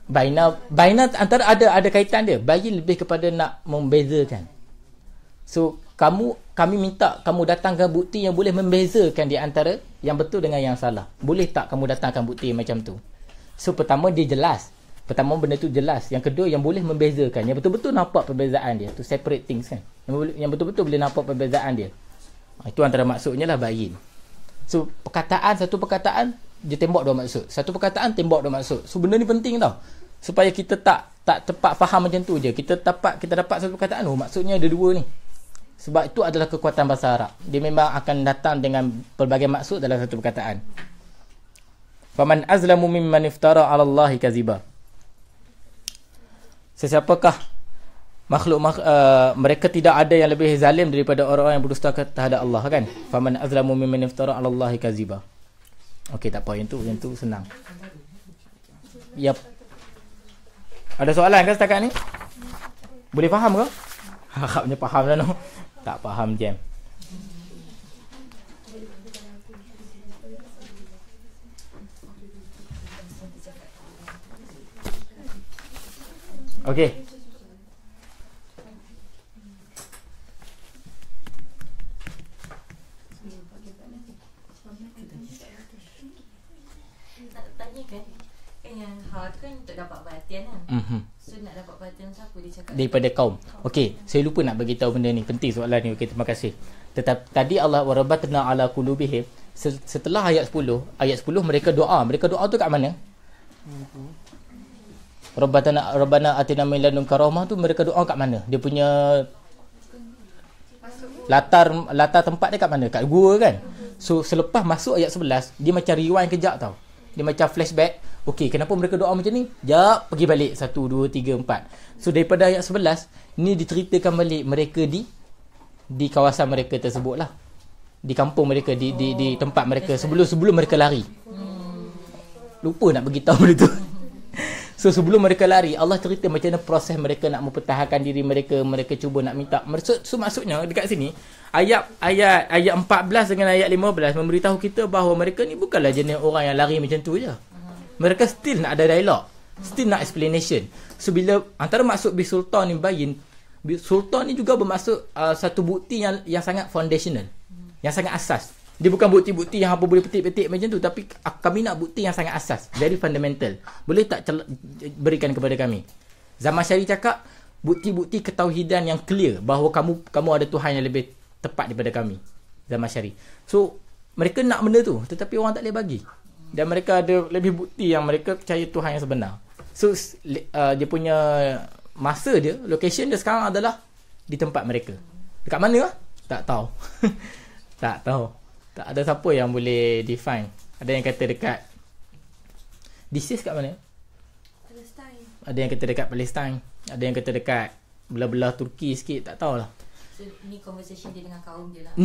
Baina antara ada kaitan dia. Bayin lebih kepada nak membezakan. So kami minta kamu datangkan bukti yang boleh membezakan di antara yang betul dengan yang salah. Boleh tak kamu datangkan bukti macam tu? So pertama dia jelas. Pertama benda tu jelas. Yang kedua yang boleh membezakan, yang betul-betul nampak perbezaan dia. To separate things kan. Yang betul-betul boleh nampak perbezaan dia. Itu antara maksudnya lah bayin. So satu perkataan dia tembak dua maksud. Satu perkataan tembak dua maksud. So benda ni penting tau. Supaya kita tak tepat faham macam tu je. Kita dapat satu perkataan, maksudnya ada dua ni. Sebab itu adalah kekuatan bahasa Arab. Dia memang akan datang dengan pelbagai maksud dalam satu perkataan. Faman azlamu mimman iftara 'ala Allahi kaziba. Sesiapakah mereka tidak ada yang lebih zalim daripada orang-orang yang berdusta terhadap Allah kan? Faman azlamu mimman iftara 'ala Allahi kaziba. Okey, tak apa, yang tu senang. Yap. Ada soalan ke setakat ni? Boleh faham ke? Harapnya faham lah no. Tak faham jam. Okey. Yang hal tu kan untuk dapat perhatian kan. So nak dapat perhatian siapa dia cakap daripada kaum. Okey, saya lupa nak bagi tahu benda ni. Penting soalan ni. Okey, terima kasih. Tadi Allah warabatna ala qulubihim. Setelah ayat 10 mereka doa. Mereka doa tu kat mana? Rabbana atina min ladunka rahmah tu mereka doa kat mana? Dia punya latar tempat dia kat mana? Kat gua kan. So selepas masuk ayat 11, dia macam rewind kejap tau. Dia macam flashback. Okey, kenapa mereka doa macam ni? Jap, pergi balik 1, 2, 3, 4. So daripada ayat 11 ni diceritakan balik mereka di kawasan mereka tersebut lah. Di kampung mereka, di tempat mereka sebelum mereka lari. Lupa nak beritahu benda tu. So sebelum mereka lari, Allah cerita macam mana proses mereka nak mempertahankan diri mereka. Mereka cuba nak minta. So maksudnya dekat sini ayat 14 dengan ayat 15 memberitahu kita bahawa mereka ni bukanlah jenis orang yang lari macam tu je. Mereka still nak ada dialog, still nak explanation. So bila antara maksud bisultan ni bayin, sultan ni juga bermaksud satu bukti yang sangat foundational, yang sangat asas. Dia bukan bukti-bukti yang apa boleh petik-petik macam tu, tapi kami nak bukti yang sangat asas, very fundamental. Boleh tak berikan kepada kami? Zamakhsyari cakap bukti-bukti ketauhidan yang clear bahawa kamu ada Tuhan yang lebih tepat daripada kami. Zamakhsyari. So mereka nak benda tu, tetapi orang tak boleh bagi. Dan mereka ada lebih bukti yang mereka percaya Tuhan yang sebenar. So dia punya masa dia, location dia sekarang adalah di tempat mereka. Dekat mana lah? Tak tahu. Tak tahu. Tak ada siapa yang boleh define. Ada yang kata dekat This kat mana? Palestine. Ada yang kata dekat Palestine. Ada yang kata dekat belah-belah Turki sikit, tak tahulah. So, ni conversation dia dengan kaum dia lah.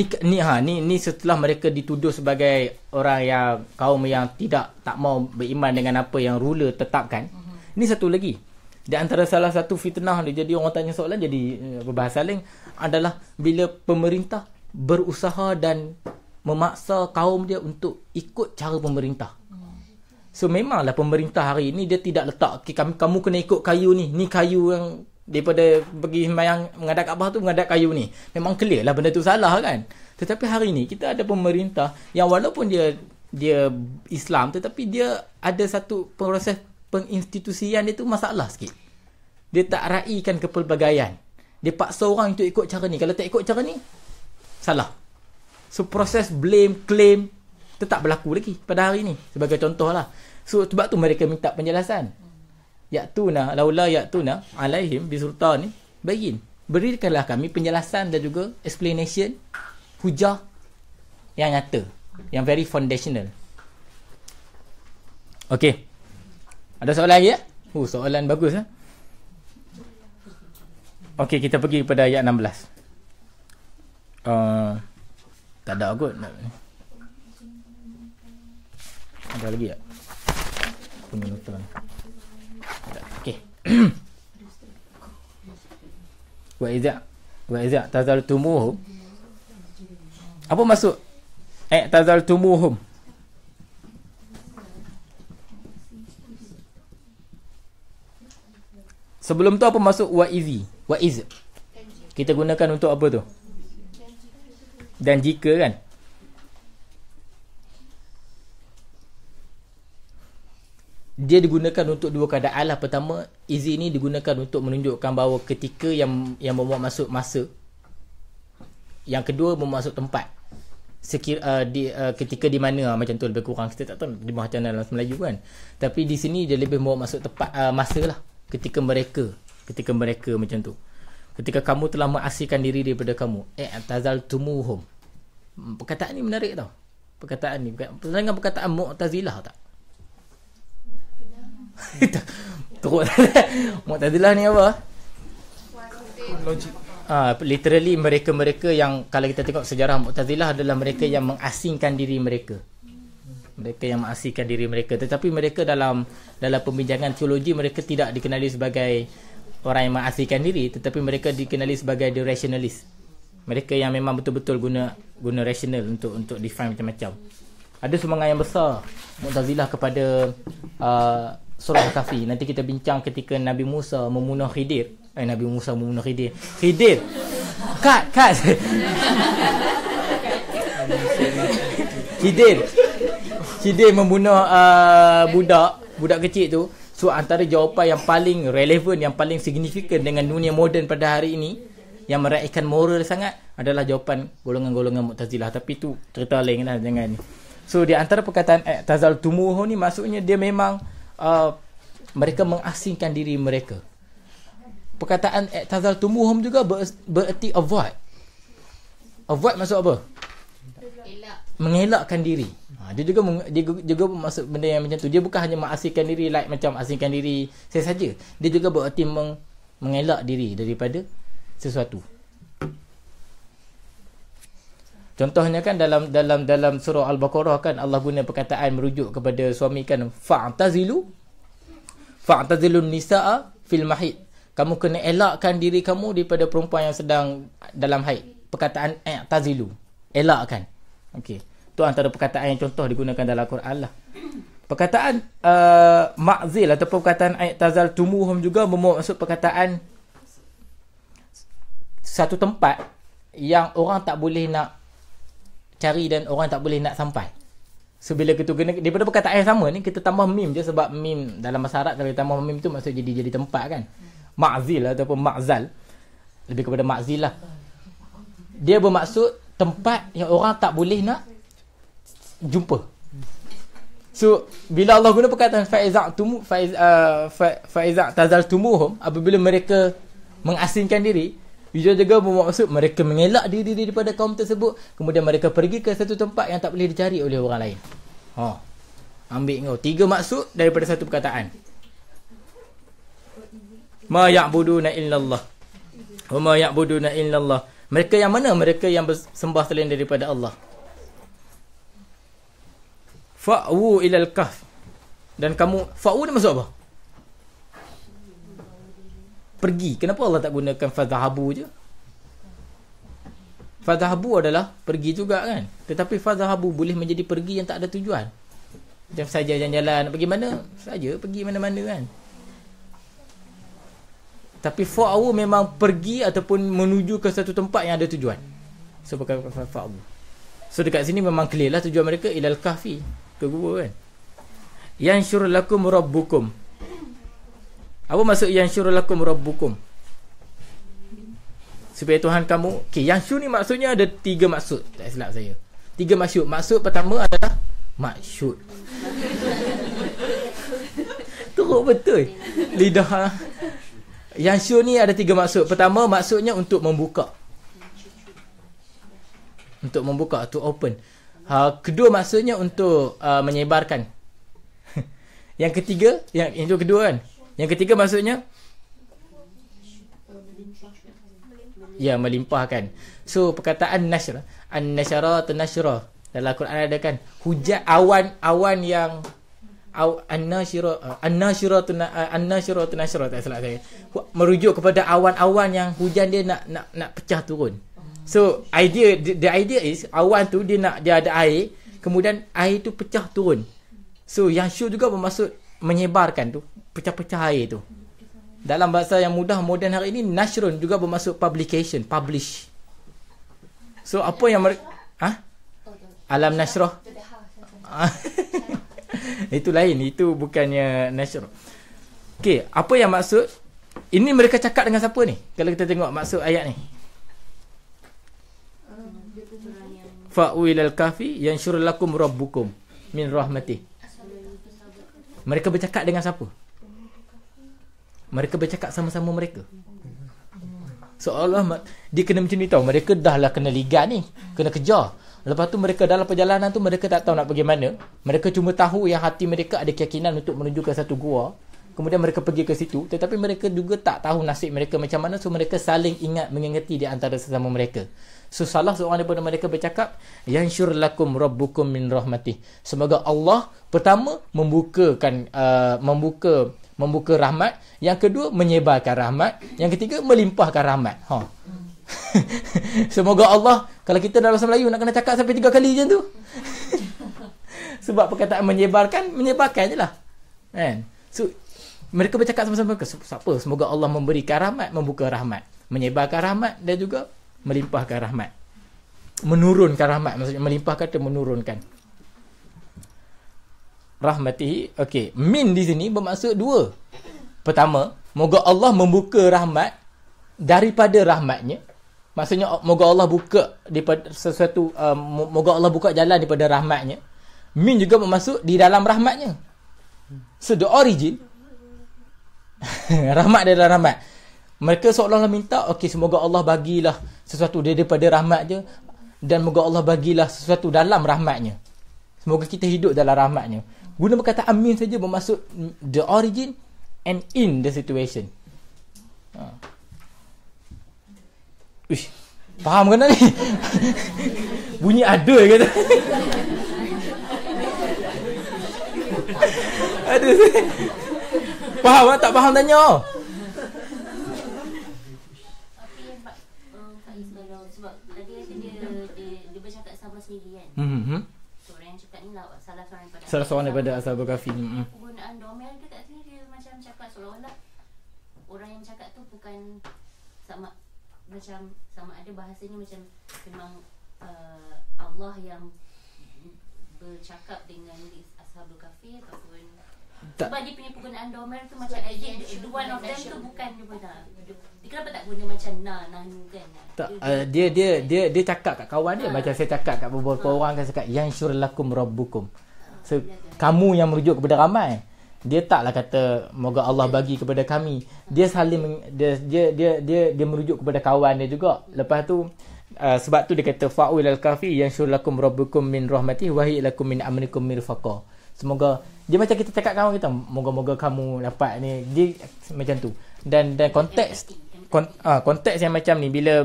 Ni setelah mereka dituduh sebagai orang yang kaum yang tak mau beriman dengan apa yang ruler tetapkan. Ni satu lagi. Di antara salah satu fitnah dia, jadi orang tanya soalan jadi berbahasa lain adalah bila pemerintah berusaha dan memaksa kaum dia untuk ikut cara pemerintah. So memanglah pemerintah hari ni dia tidak letak kamu kena ikut kayu ni. Ni kayu yang daripada pergi sembahyang menghadap Kaabah tu menghadap kayu ni. Memang clear lah benda tu salah kan. Tetapi hari ni kita ada pemerintah yang walaupun dia Islam tetapi dia ada satu proses penginstitusian dia tu masalah sikit. Dia tak raikan kepelbagaian. Dia paksa orang untuk ikut cara ni. Kalau tak ikut cara ni salah. So proses blame, claim tetap berlaku lagi pada hari ni. Sebagai contoh lah. So sebab tu mereka minta penjelasan. Ya'tuna laula ya'tuna alaihim bisultan ni berikanlah kami penjelasan dan juga explanation hujah yang nyata, yang very foundational. Okey. Ada soalan lagi ya? Soalan bagus eh. Okey, kita pergi kepada ayat 16. Tak ada kot. Ada lagi tak? Punya nota ni. Okey. Wa iza tazaltumuhum. Apa maksud tazaltumuhum? Sebelum tu apa maksud wa iz? Kita gunakan untuk apa tu? Dan jika kan? Dia digunakan untuk dua keadaan lah. Pertama, izi ni digunakan untuk menunjukkan bahawa ketika yang membuat masuk masa. Yang kedua, membuat masuk tempat. Ketika di mana macam tu lebih kurang. Kita tak tahu di macam dalam Melayu kan. Tapi di sini dia lebih membawa masuk tempat masa lah. Ketika mereka macam tu. Ketika kamu telah mengasihkan diri daripada kamu. Tazaltumuhum. Perkataan ni menarik tau. Perkataan ni dengan perkataan Mu'tazilah tak? Teruk. Mu'tazilah ni apa? Literally mereka yang kalau kita tengok sejarah Mu'tazilah adalah mereka yang mengasingkan diri mereka. Mereka yang mengasingkan diri mereka. Tetapi mereka dalam pembincangan teologi mereka tidak dikenali sebagai orang yang mengasingkan diri, tetapi mereka dikenali sebagai the rationalist. Mereka yang memang betul-betul guna rational untuk define macam-macam. Ada sumbangan yang besar Mu'tazilah kepada surah Al-Kahfi. Nanti kita bincang ketika Nabi Musa membunuh Khidir. Khidir. Cut. Khidir membunuh budak kecil tu. So antara jawapan yang paling relevan, yang paling signifikan dengan dunia moden pada hari ini, yang meraihkan moral sangat, adalah jawapan golongan-golongan Mu'tazilah. Tapi tu cerita lain lah, jangan ni. So di antara perkataan tazaltumuhu ni maksudnya dia memang mereka mengasingkan diri mereka. Perkataan tazaltumuhum juga bererti avoid. Avoid maksud apa? Mengelakkan diri. Dia juga maksud benda yang macam tu. Dia bukan hanya mengasingkan diri like macam asingkan diri saya saja. Dia juga bererti mengelak diri daripada sesuatu. Contohnya kan dalam surah Al-Baqarah kan Allah guna perkataan merujuk kepada suami kan, fa'tazilun nisaa fil mahid. Kamu kena elakkan diri kamu daripada perempuan yang sedang dalam haid. Perkataan i'tazilu, elakkan. Okey. Tu antara perkataan yang contoh digunakan dalam Quran lah. Perkataan ma'zil ataupun perkataan i'tazaltumuhum juga membawa maksud perkataan satu tempat yang orang tak boleh nak cari dan orang tak boleh nak sampai. So bila kita guna daripada perkataan yang sama ni, kita tambah mim je, sebab mim dalam bahasa Arab kalau tambah mim tu maksud jadi tempat kan. Ma'zil ataupun ma'zal, lebih kepada ma'zil lah. Dia bermaksud tempat yang orang tak boleh nak jumpa. So bila Allah guna perkataan faiza tazaltumuhum, apabila mereka mengasingkan diri, ia juga bermaksud mereka mengelak diri daripada kaum tersebut, kemudian mereka pergi ke satu tempat yang tak boleh dicari oleh orang lain. Ambil kau 3 maksud daripada satu perkataan. Ma ya'buduna illallah wa ma ya'buduna illallah. Mereka yang mana? Mereka yang bersembah selain daripada Allah. Fa'wu ilal kahf. Dan kamu, fa'wu ni maksud apa? Pergi. Kenapa Allah tak gunakan fadhahabu je? Fadhahabu adalah pergi juga kan. Tetapi fadhahabu boleh menjadi pergi yang tak ada tujuan. Macam saja jalan-jalan, nak pergi mana saja, pergi mana-mana kan. Tapi fa'wu memang pergi ataupun menuju ke satu tempat yang ada tujuan. So pakai fa'wu. So dekat sini memang clear lah tujuan mereka ilal kahfi, ke gua kan. Yanshur lakum rabbukum. Apa maksud yanshur lakum rabbukum? Supaya Tuhan kamu. Okey, yanshur ni maksudnya ada 3 maksud. Tak silap saya. 3 maksud. Maksud pertama adalah maksud. Teruk betul. Lidah. Yanshur ni ada 3 maksud. Pertama maksudnya untuk membuka. Untuk membuka, to open. Kedua maksudnya untuk menyebarkan. Yang ketiga, yang itu kedua kan. Yang ketiga maksudnya ya, melimpahkan. So perkataan nashr, an-nashara tanashra, dalam Al-Quran ada kan, hujan awan yang an-nashra tanashra, tak salah saya, merujuk kepada awan-awan yang hujan dia nak pecah turun. So the idea is awan tu dia ada air, kemudian air tu pecah turun. So yang syur juga bermaksud menyebarkan tu, pecah-pecah air tu. Dalam bahasa yang mudah moden hari ini, nashrun juga bermaksud publication, publish. So apa yang mereka alam nashrah. Itu lain, itu bukannya nashr. Okey, apa yang maksud? Ini mereka cakap dengan siapa ni? Kalau kita tengok maksud ayat ni. Fa'u ilal kahfi yanshur lakum rabbukum min rahmatih. Mereka bercakap dengan siapa? Mereka bercakap sama-sama mereka. Seolah dia kena macam ni tau. Mereka dah lah kena ligat ni, kena kejar. Lepas tu mereka dalam perjalanan tu mereka tak tahu nak pergi mana. Mereka cuma tahu yang hati mereka ada keyakinan untuk menuju ke satu gua. Kemudian mereka pergi ke situ, tetapi mereka juga tak tahu nasib mereka macam mana. So mereka saling mengingati di antara sesama mereka. So salah seorang daripada mereka bercakap, yanshur lakum rabbukum min rahmatih. Semoga Allah pertama membuka rahmat, yang kedua menyebarkan rahmat, yang ketiga melimpahkan rahmat. Semoga Allah, kalau kita dalam bahasa Melayu nak kena cakap sampai 3 kali macam tu. Sebab perkataan menyebarkan je lah kan. So mereka bercakap sama-sama, siapa? Semoga Allah memberikan rahmat, membuka rahmat, menyebarkan rahmat dan juga melimpahkan rahmat. Menurunkan rahmat, maksudnya melimpahkan dan menurunkan. Rahmatihi. Okey, min di sini bermaksud 2. Pertama, moga Allah membuka rahmat daripada rahmatnya. Maksudnya moga Allah buka daripada sesuatu, moga Allah buka jalan daripada rahmatnya. Min juga bermaksud di dalam rahmatnya. So the origin rahmat adalah rahmat. Mereka seolah-olah minta, okey, semoga Allah bagilah sesuatu daripada rahmat je, dan moga Allah bagilah sesuatu dalam rahmatnya. Semoga kita hidup dalam rahmatnya. Guna perkataan min saja bermaksud the origin and in the situation. Uish, faham kena ni? Bunyi ada kata. Ada. Faham tak? Tak faham tanya. Sebab tadi dia bercakap sama sendiri kan. So orang yang cakap ni lah salah seorang daripada Ashabul Kahfi. Penggunaan domel ke kat sini dia macam cakap seolah-olah orang yang cakap tu bukan sama ada bahasanya macam memang Allah yang bercakap dengan Ashabul Kahfi ataupun tak. Sebab dia punya penggunaan domel tu macam one of them tu bukan daripada. Kenapa tak guna macam nahnu kan? Tak, dia cakap kat kawan dia, macam saya cakap kat beberapa orang kan, cakap yanshur lakum rabbukum. So, kamu yang merujuk kepada ramai. Dia taklah kata moga Allah bagi kepada kami. Dia saling dia merujuk kepada kawan dia juga. Lepas tu sebab tu dia kata fa'ul al-kafi yanshur lakum rabbukum min rahmatihi wa hiya lakum min amrikum mirfaqa. Semoga dia macam kita cakap kawan kita, moga-moga kamu dapat ni. Dia macam tu. Dan konteks yang macam ni bila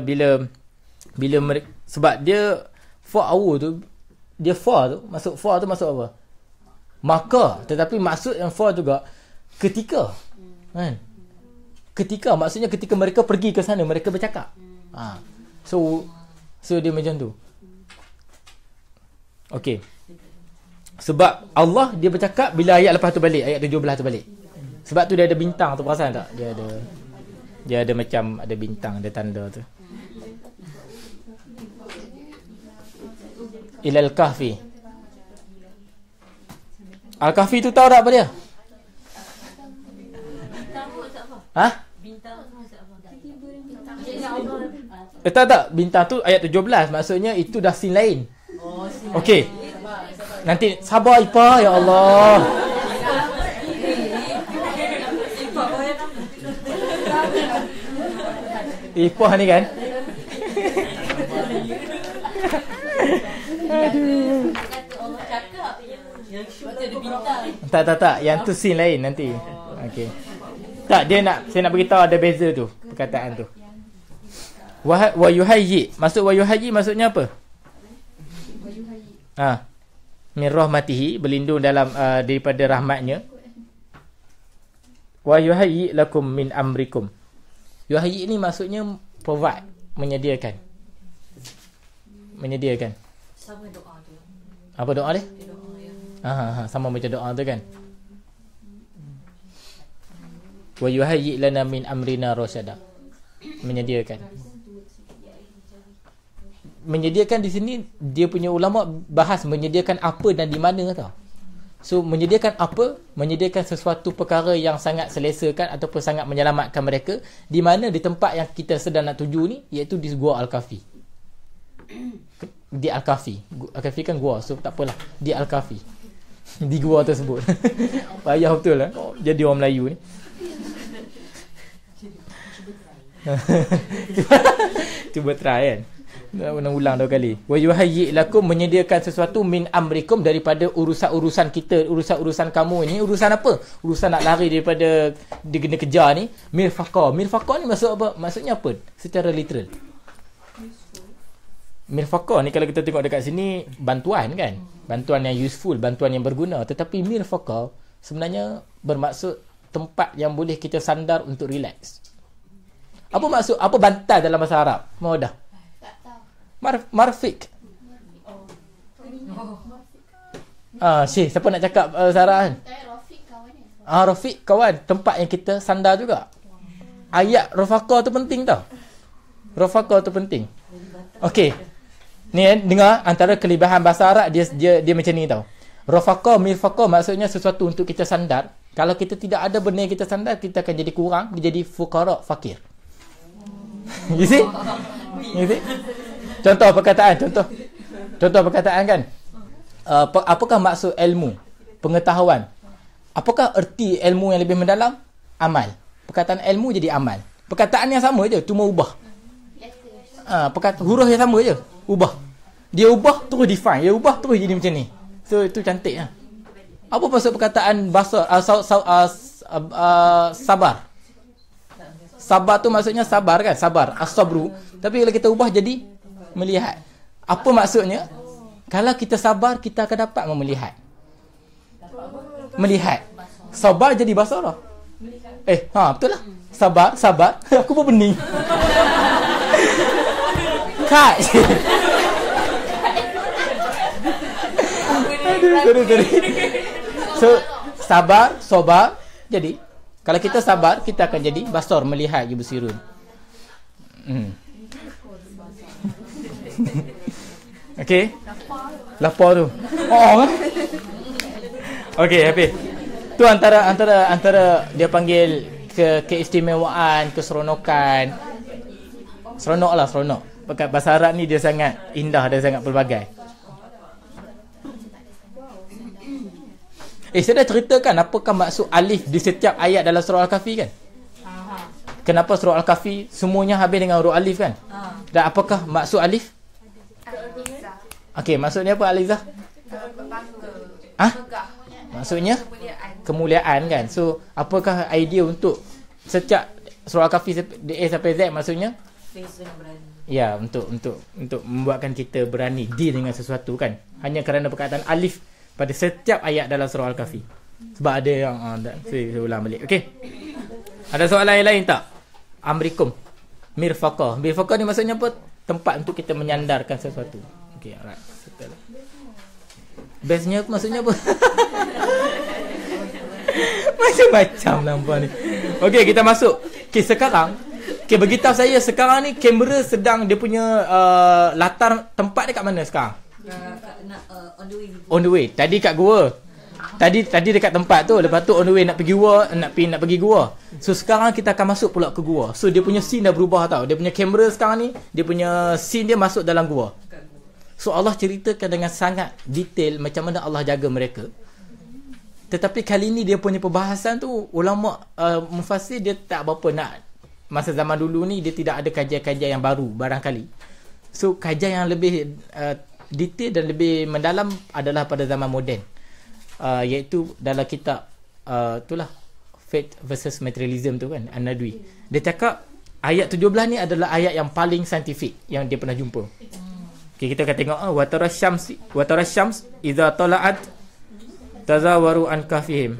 mereka, sebab dia for hour tu, dia for tu masuk apa? Maka, tetapi maksud yang for juga ketika. Kan? Ketika maksudnya ketika mereka pergi ke sana, mereka bercakap. So dia macam tu. Okey. Sebab Allah dia bercakap bila ayat lepas tu balik, ayat 17 tu balik. Sebab tu dia ada bintang tu, perasan tak? Dia ada macam ada bintang, ada tanda tu. Ilal kahfi. Al-Kahfi tu tahu tak apa dia? Ha? Tak. Bintang tu ayat 17. Maksudnya itu dah scene lain. Okey. Nanti sabar Ipa, ya Allah. Ipa ni kan? Aduh. Tak. Yang tu scene lain nanti. Okey. Tak, saya nak beritahu ada beza tu perkataan tu. Wa yuhayyi. Maksud wa yuhayyi maksudnya apa? Min rahmatihi, berlindung dalam daripada rahmatnya. Wa yuhayyi lakum min amrikum. Yuhayyi ni maksudnya provide, menyediakan. Sama doa tu. Apa doa dia? Sama macam doa tu kan. Wa yuhayyi lana min amrina rasyada. Menyediakan di sini dia punya ulama bahas menyediakan apa dan di mana tau. So menyediakan apa? Menyediakan sesuatu perkara yang sangat selesakan ataupun sangat menyelamatkan mereka, di mana di tempat yang kita sedang nak tuju ni, iaitu di Gua Al-Kahfi. Di Al-Kahfi. Al-Kahfi kan gua, so tak apalah. Di Al-Kahfi. Di gua tersebut. Payah betul lah jadi orang Melayu ni. Cuba try kan. Nak ulang 2 kali. Wa yuhayyi lakum, menyediakan sesuatu min amrikum, daripada urusan-urusan kita, urusan-urusan kamu ni. Urusan apa? Urusan nak lari daripada dia kena kejar ni. Mirfaqa ni maksud apa? Maksudnya apa? Secara literal. Mirfaqa ni kalau kita tengok dekat sini bantuan kan? Bantuan yang useful, bantuan yang berguna. Tetapi mirfaqa sebenarnya bermaksud tempat yang boleh kita sandar untuk relax. Apa maksud? Apa bantal dalam bahasa Arab? Mau dah? Tak tahu. Marfik. Syekh, siapa nak cakap bahasa Arab kan? Rafiq kawan ni. Rafiq kawan, tempat yang kita sandar juga. Ayat rafaqa tu penting tau. Rafaqa tu penting. Okey. Ni dengar antara kelebihan bahasa Arab dia macam ni tau. Rafaqa, mirfaqa maksudnya sesuatu untuk kita sandar. Kalau kita tidak ada benda yang kita sandar, kita akan jadi kurang, dia jadi fuqara, fakir. You see? Contoh perkataan kan. Apakah maksud ilmu? Pengetahuan. Apakah erti ilmu yang lebih mendalam? Amal. Perkataan ilmu jadi amal. Perkataan yang sama je, cuma ubah. Huruf yang sama je, ubah. Dia ubah terus define, dia ubah terus jadi macam ni. So itu cantik lah. Apa maksud perkataan sabar? Sabar tu maksudnya sabar kan? Sabar, as-sabru. Tapi kalau kita ubah jadi melihat. Apa maksudnya? Kalau kita sabar, kita akan dapat melihat. Melihat. Sabar jadi basarah. Betul lah. Sabar. Aku pun bening. Kat. Sorry. So, sabar. Jadi, kalau kita sabar, kita akan jadi basar, melihat, yubsirun. Okey. Lapar tu. Okey, Hafiz. Tu antara dia panggil keistimewaan, keseronokan. Seronok. Bahasa Arab ni dia sangat indah dan sangat pelbagai. Saya dah ceritakan apakah maksud alif di setiap ayat dalam surah Al-Kahfi kan? Kenapa surah Al-Kahfi semuanya habis dengan huruf alif kan? Dan apakah maksud alif? Okey, maksudnya apa Alizah? Maksudnya kemuliaan kan. So apakah idea untuk setiap surah Al-Kahfi A sampai Z maksudnya? Ya, untuk membuatkan kita berani deal dengan sesuatu kan. Hanya kerana perkataan alif pada setiap ayat dalam surah Al-Kahfi. Sebab ada yang saya ulang balik. Okey. Ada soalan lain tak? Amrikum. Mirfaqah. Mirfaqah ni maksudnya apa? Tempat untuk kita menyandarkan sesuatu. Okey, alright. Betul. Bestnya maksudnya apa? Macam-macam nampak ni. Okey, kita masuk. Okey, sekarang beritahu saya sekarang ni kamera sedang dia punya latar tempat dekat mana sekarang? On the way. Tadi kat gua. Tadi dekat tempat tu, lepas tu on the way nak pergi gua. So sekarang kita akan masuk pula ke gua. So dia punya scene dah berubah tau. Dia punya kamera sekarang ni, dia punya scene dia masuk dalam gua. So Allah ceritakan dengan sangat detail macam mana Allah jaga mereka. Tetapi kali ni dia punya perbahasan tu ulama mufassir dia tak berapa nak. Masa zaman dulu ni dia tidak ada kajian-kajian yang baru barangkali. So kajian yang lebih detail dan lebih mendalam adalah pada zaman moden. Iaitu dalam kitab itulah Faith versus Materialism tu kan, An-Nadwi. Dia cakap ayat 17 ni adalah ayat yang paling saintifik yang dia pernah jumpa. Okay, kita akan tengok watara syams idza tala'at tazawaru an kahfihim.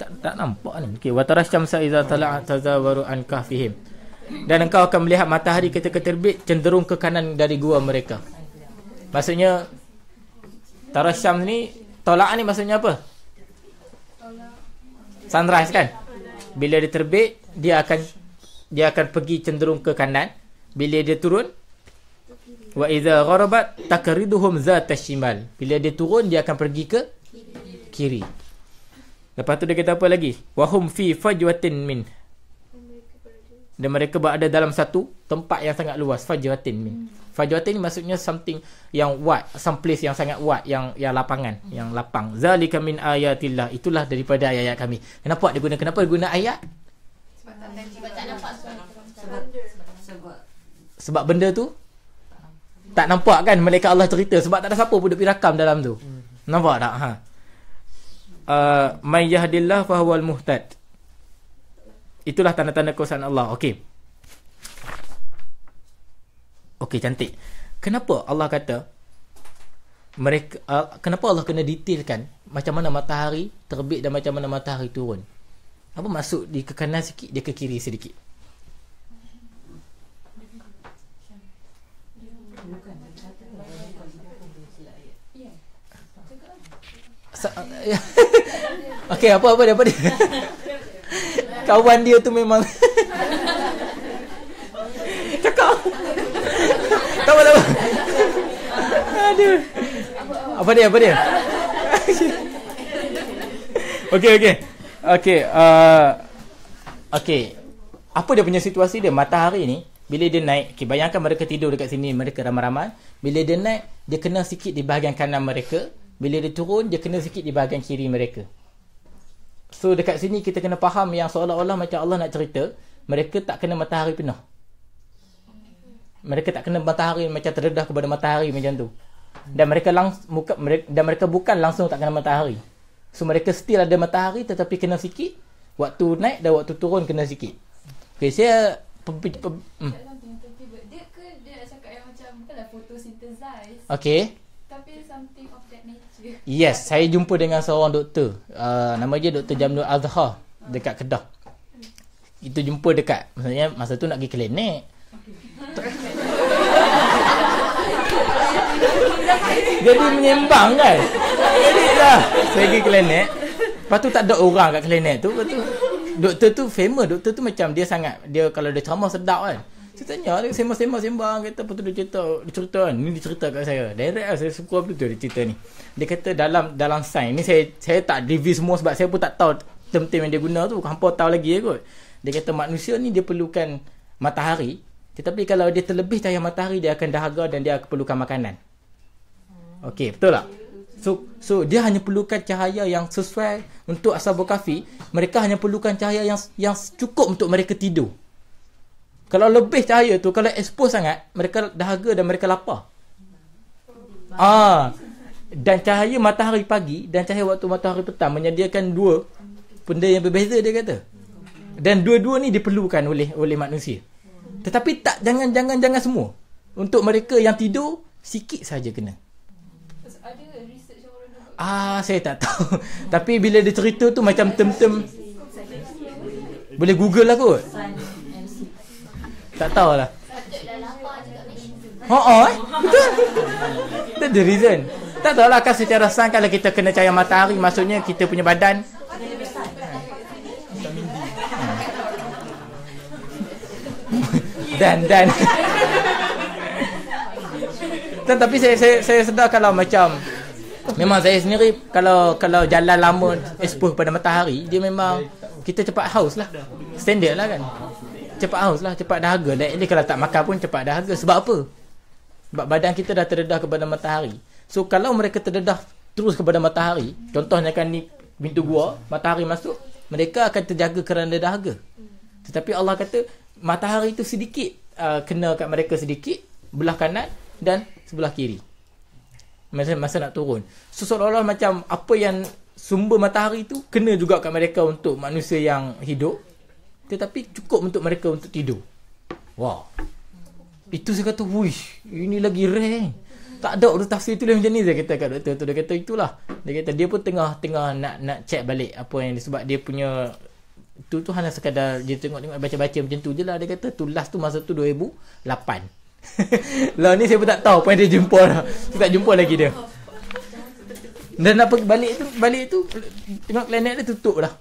Tak nampak ni. Okey, watara syamsa idza tala'at tazawaru an kahfihim. Dan engkau akan melihat matahari ketika terbit cenderung ke kanan dari gua mereka. Maksudnya tara syams ni, tolak ni maksudnya apa? Sunrise kan? Bila dia terbit, dia akan pergi cenderung ke kanan. Bila dia turun, wa idza gharabat takriduhum zata shimal. Bila dia turun, dia akan pergi ke kiri. Lepas tu dia kata apa lagi? Wahum fi fajwatin min. Dan mereka berada dalam satu tempat yang sangat luas. Fajwatin min. Fajwatin ni maksudnya something yang wide, some place yang sangat wide, yang lapangan, yang lapang. Zalika min ayatillah. Itulah daripada ayat-ayat kami. Kenapa dia guna ayat? Sebab tak nampak sebab benda tu tak nampak kan. Malaikat Allah cerita sebab tak ada siapa pun duk rakam dalam tu. Nampak tak? May yahdillah fahuwal muhtad. Itulah tanda-tanda kekuasaan Allah. Okey, cantik. Kenapa Allah kata mereka kenapa Allah kena detailkan macam mana matahari terbit dan macam mana matahari turun? Apa maksud dia ke kanan sikit, dia ke kiri sedikit? Okey, apa dia? Kawan dia tu memang cakap. Tak apa. Aduh. Apa dia? Okey. Apa dia punya situasi dia? Matahari ni bila dia naik, bayangkan mereka tidur dekat sini, mereka ramai-ramai. Bila dia naik, dia kena sikit di bahagian kanan mereka. Bila dia turun, dia kena sikit di bahagian kiri mereka. So dekat sini kita kena faham yang seolah-olah macam Allah nak cerita, mereka tak kena matahari penuh. Mereka tak kena matahari macam terdedah kepada matahari macam tu. Dan mereka bukan langsung tak kena matahari. So mereka still ada matahari tetapi kena sikit. Waktu naik dan waktu turun kena sikit. Okay, saya dia cakap yang macam bukanlah photosynthesize. Okay. Tapi something of that nature. Yes, saya jumpa dengan seorang doktor. Nama dia Dr. Jamnul Azhar dekat Kedah. Itu jumpa dekat, maksudnya masa tu nak pergi klinik. Jadi menyembang kan. Jadi lah saya pergi klinik. Lepas tu tak ada orang kat klinik tu. Lepas tu doktor tu famous. Doktor tu macam dia kalau dia ceramah sedap kan. Saya tanya dia sembang kata apa tu dia cerita kan. Ni dia cerita kat saya. Direct lah saya suka apa tu dia cerita ni. Dia kata dalam sains ni saya tak review semua sebab saya pun tak tahu term-term yang dia guna tu. Hampa tahu lagi kot. Dia kata manusia ni dia perlukan matahari. Tetapi kalau dia terlebih cahaya matahari dia akan dahaga dan dia akan perlukan makanan. Okey, betul tak? So dia hanya perlukan cahaya yang sesuai untuk Ashabul Kahfi. Mereka hanya perlukan cahaya yang cukup untuk mereka tidur. Kalau lebih cahaya tu, kalau expose sangat, mereka dahaga dan mereka lapar. Dan cahaya matahari pagi dan cahaya waktu matahari petang menyediakan dua benda yang berbeza, dia kata. Dan dua-dua ni diperlukan oleh manusia. Tetapi jangan semua. Untuk mereka yang tidur, sikit saja kena. Saya tak tahu. Tapi bila dia cerita tu macam term-term, boleh Google lah kot. Tak tahulah. Betul. That's the reason. Tak tahulah kan secara sains kalau kita kena cahaya matahari, maksudnya kita punya badan dan tapi saya sedar kalau macam memang saya sendiri kalau jalan lama expose pada matahari, dia memang kita cepat haus lah. Standard lah kan. Cepat haus lah, cepat dahaga. Dan kalau tak makan pun cepat dahaga. Sebab apa? Sebab badan kita dah terdedah kepada matahari. So kalau mereka terdedah terus kepada matahari, contohnya kan ni pintu gua, matahari masuk, mereka akan terjaga kerana dahaga. Tetapi Allah kata matahari tu sedikit kena kat mereka sedikit, belah kanan dan sebelah kiri. Masa nak turun. So seolah-olah macam apa yang sumber matahari tu kena juga kat mereka untuk manusia yang hidup, tetapi cukup untuk mereka untuk tidur. Wow. Itu saya kata, wish, ini lagi rare. Tak ada orang tafsir tulis macam ni, saya kata kat doktor tu. Dia kata itulah. Dia kata dia pun tengah nak check balik apa yang sebab dia punya tu hanya sekadar dia tengok baca-baca macam tu je lah. Dia kata tu last tu masa tu 2008. Lah ni saya pun tak tahu apa yang dia jumpa lah. Saya tak jumpa lagi dia. Dan nak pergi balik tu tengok klinik dia tutup dah.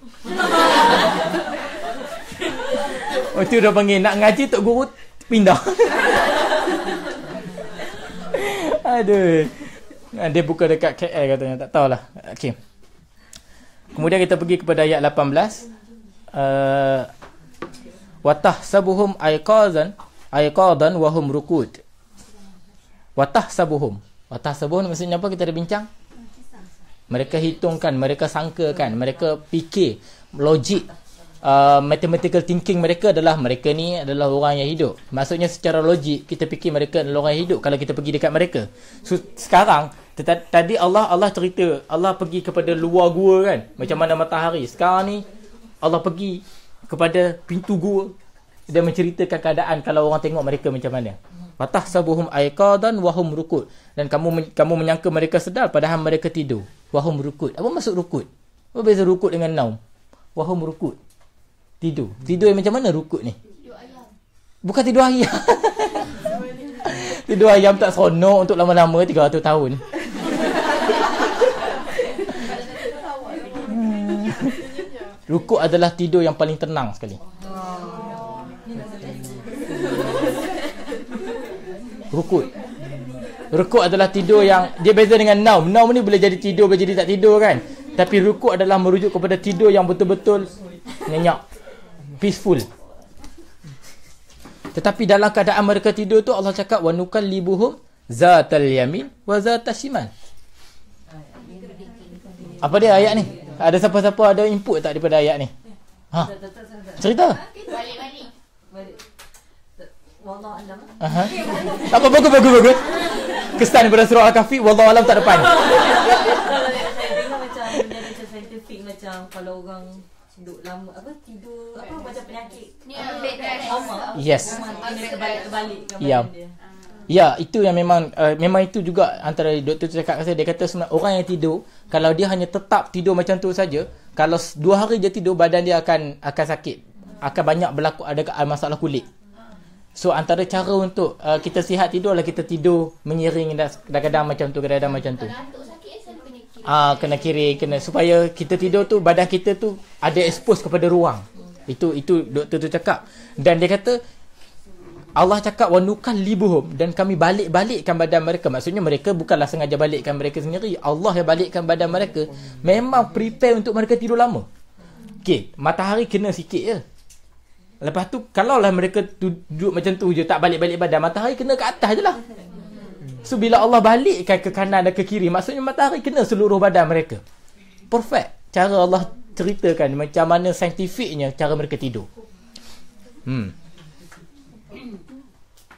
Tu dah panggil nak ngaji tok guru pindah. Aduh. Dia buka dekat KL katanya, tak tahulah. Okey. Kemudian kita pergi kepada ayat 18. Watahsabuhum aiqadan wa hum rukud. Watahsabuhum maksudnya apa? Kita ada bincang. Mereka hitungkan, mereka sangkakan, mereka fikir, logik, mathematical thinking mereka adalah mereka ni adalah orang yang hidup. Maksudnya secara logik kita fikir mereka adalah orang yang hidup kalau kita pergi dekat mereka. So sekarang tadi Allah cerita, Allah pergi kepada luar gua kan, macam mana matahari. Sekarang ni Allah pergi kepada pintu gua dan menceritakan keadaan kalau orang tengok mereka macam mana. Fatahsabuhum aiqadan wa hum rukud. Dan kamu menyangka mereka sedar padahal mereka tidur. Wa hum rukud. Apa maksud rukud? Apa beza rukud dengan naum? Wa hum rukud. Tidur. Tidur yang macam mana rukut ni? Tidur ayam. Bukan tidur ayam. Tidur ayam tak seronok untuk lama-lama 300 tahun. Rukuk adalah tidur yang paling tenang sekali. Rukuk adalah tidur yang dia beza dengan naum. Naum ni boleh jadi tidur, boleh jadi tak tidur kan. Tapi rukuk adalah merujuk kepada tidur yang betul-betul nyenyak, peaceful. Tetapi dalam keadaan mereka tidur tu Allah cakap wa nukallibuhum zatal yamin wa zatal shimal. Apa dia ayat ni? Ada siapa-siapa ada input tak daripada ayat ni? Cerita. Balik. Wallahu alam. Apa bagus. Kesan daripada surah Al-Kahfi wallahu alam tak depan. Kalau saya dengar macam benda macam scientific, macam kalau orang duduk lama tidur macam penyakit ni yes, mereka balik ke ya. badan dia. Ya, itu yang memang itu juga antara doktor tu cakap dia kata sebenarnya orang yang tidur kalau dia hanya tetap tidur macam tu saja, kalau 2 hari dia tidur badan dia akan sakit, akan banyak berlaku ada masalah kulit. So antara cara untuk kita sihat tidur adalah kita tidur menyiring kadang-kadang macam tu, kadang-kadang macam tu. Kena kiri, supaya kita tidur tu badan kita tu ada expose kepada ruang. Itu doktor tu cakap. Dan dia kata Allah cakap wa nukallibuhum, dan kami balikkan badan mereka. Maksudnya mereka bukanlah sengaja balikkan mereka sendiri. Allah yang balikkan badan mereka. Memang prepare untuk mereka tidur lama. Okey, matahari kena sikit je. Lepas tu kalaulah mereka duduk macam tu je tak balik badan, matahari kena ke atas je lah. So bila Allah balikkan ke kanan dan ke kiri, maksudnya matahari kena seluruh badan mereka. Perfect. Cara Allah ceritakan macam mana saintifiknya cara mereka tidur.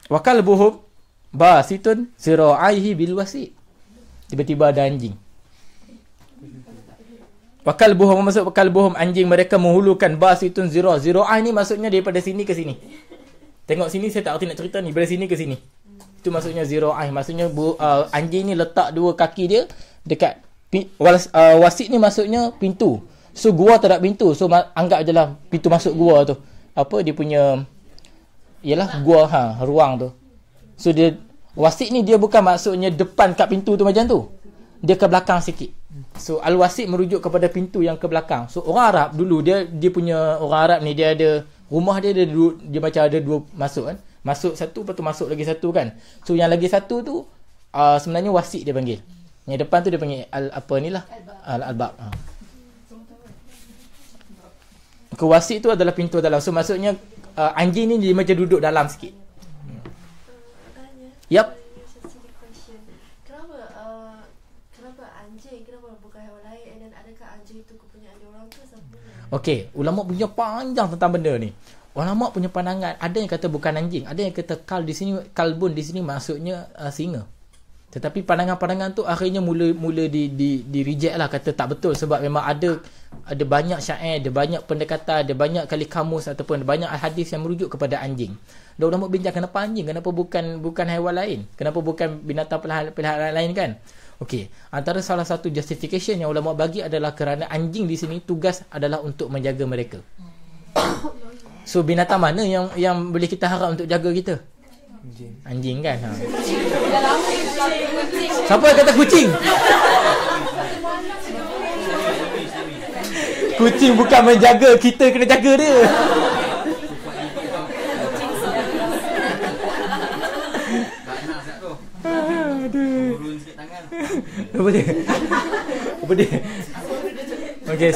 Wa kalbuhum basitun zira'aihi bil wasit. Tiba-tiba ada anjing. Wa kalbuhum, maksud kalbuhum, anjing mereka menghulukan basitun zira'ah ni maksudnya daripada sini ke sini. Tengok sini, saya tak erti nak cerita ni, dari sini ke sini. Itu maksudnya zira'ah. Maksudnya anjing ni letak dua kaki dia dekat wasit ni, maksudnya pintu. So gua tak ada pintu. So anggap je lah pintu masuk gua tu. Apa dia punya, ialah gua, ruang tu. So dia, wasit ni dia bukan maksudnya depan kat pintu tu macam tu. Dia ke belakang sikit. So al-wasit merujuk kepada pintu yang ke belakang. So orang Arab dulu, dia punya orang Arab ni, dia ada rumah dia macam ada dua masuk kan. Masuk satu, lepas tu masuk lagi satu kan. So yang lagi satu tu sebenarnya wasit dia panggil. Yang depan tu dia panggil al-bab. Wasit tu adalah pintu dalam. So maksudnya anjing ni dia macam duduk dalam sikit. Yap. Kenapa anjing? Kenapa bukan haiwan lain? Dan adakah anjing itu kepunyaan orang ke siapa? Okey, ulama punya panjang tentang benda ni. Ulama punya pandangan, ada yang kata bukan anjing, ada yang kata kalbun di sini maksudnya singa. Tetapi pandangan-pandangan tu akhirnya mula di reject lah, kata tak betul, sebab memang ada banyak syair, ada banyak pendekatan, ada banyak kali kamus ataupun banyak hadis yang merujuk kepada anjing. Dan ulama bincang kenapa anjing, kenapa bukan haiwan lain, kenapa bukan binatang peliharaan lain kan. Okey, antara salah satu justification yang ulama bagi adalah kerana anjing di sini tugas adalah untuk menjaga mereka. So binatang mana yang boleh kita harap untuk jaga kita? Anjing kan. Siapa yang kata kucing? Kucing bukan menjaga, kita kena jaga dia. Apa dia? Okay,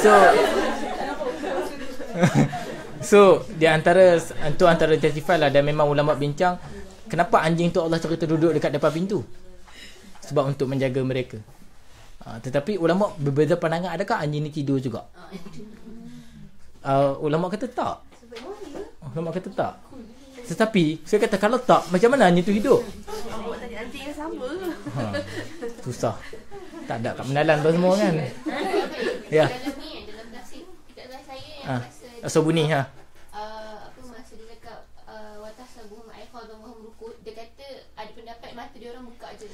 so di antara justify lah, dan memang ulama bincang kenapa anjing tu Allah cerita duduk dekat depan pintu, sebab untuk menjaga mereka. Tetapi ulama berbeza pandangan, adakah anjing ni tidur juga? Ulama kata tak. Ulama kata tak. Tetapi saya kata kalau tak, macam mana anjing tu hidup? Awak tadi anjing yang sama. Susah. Tak ada kat menalan tu semua kan. Ya. Dalam klasik dekat saya yang So bunyi apa masa dia cakap watasabuhum aiqadhum rukud, dia kata ada pendapat mata dia orang buka je.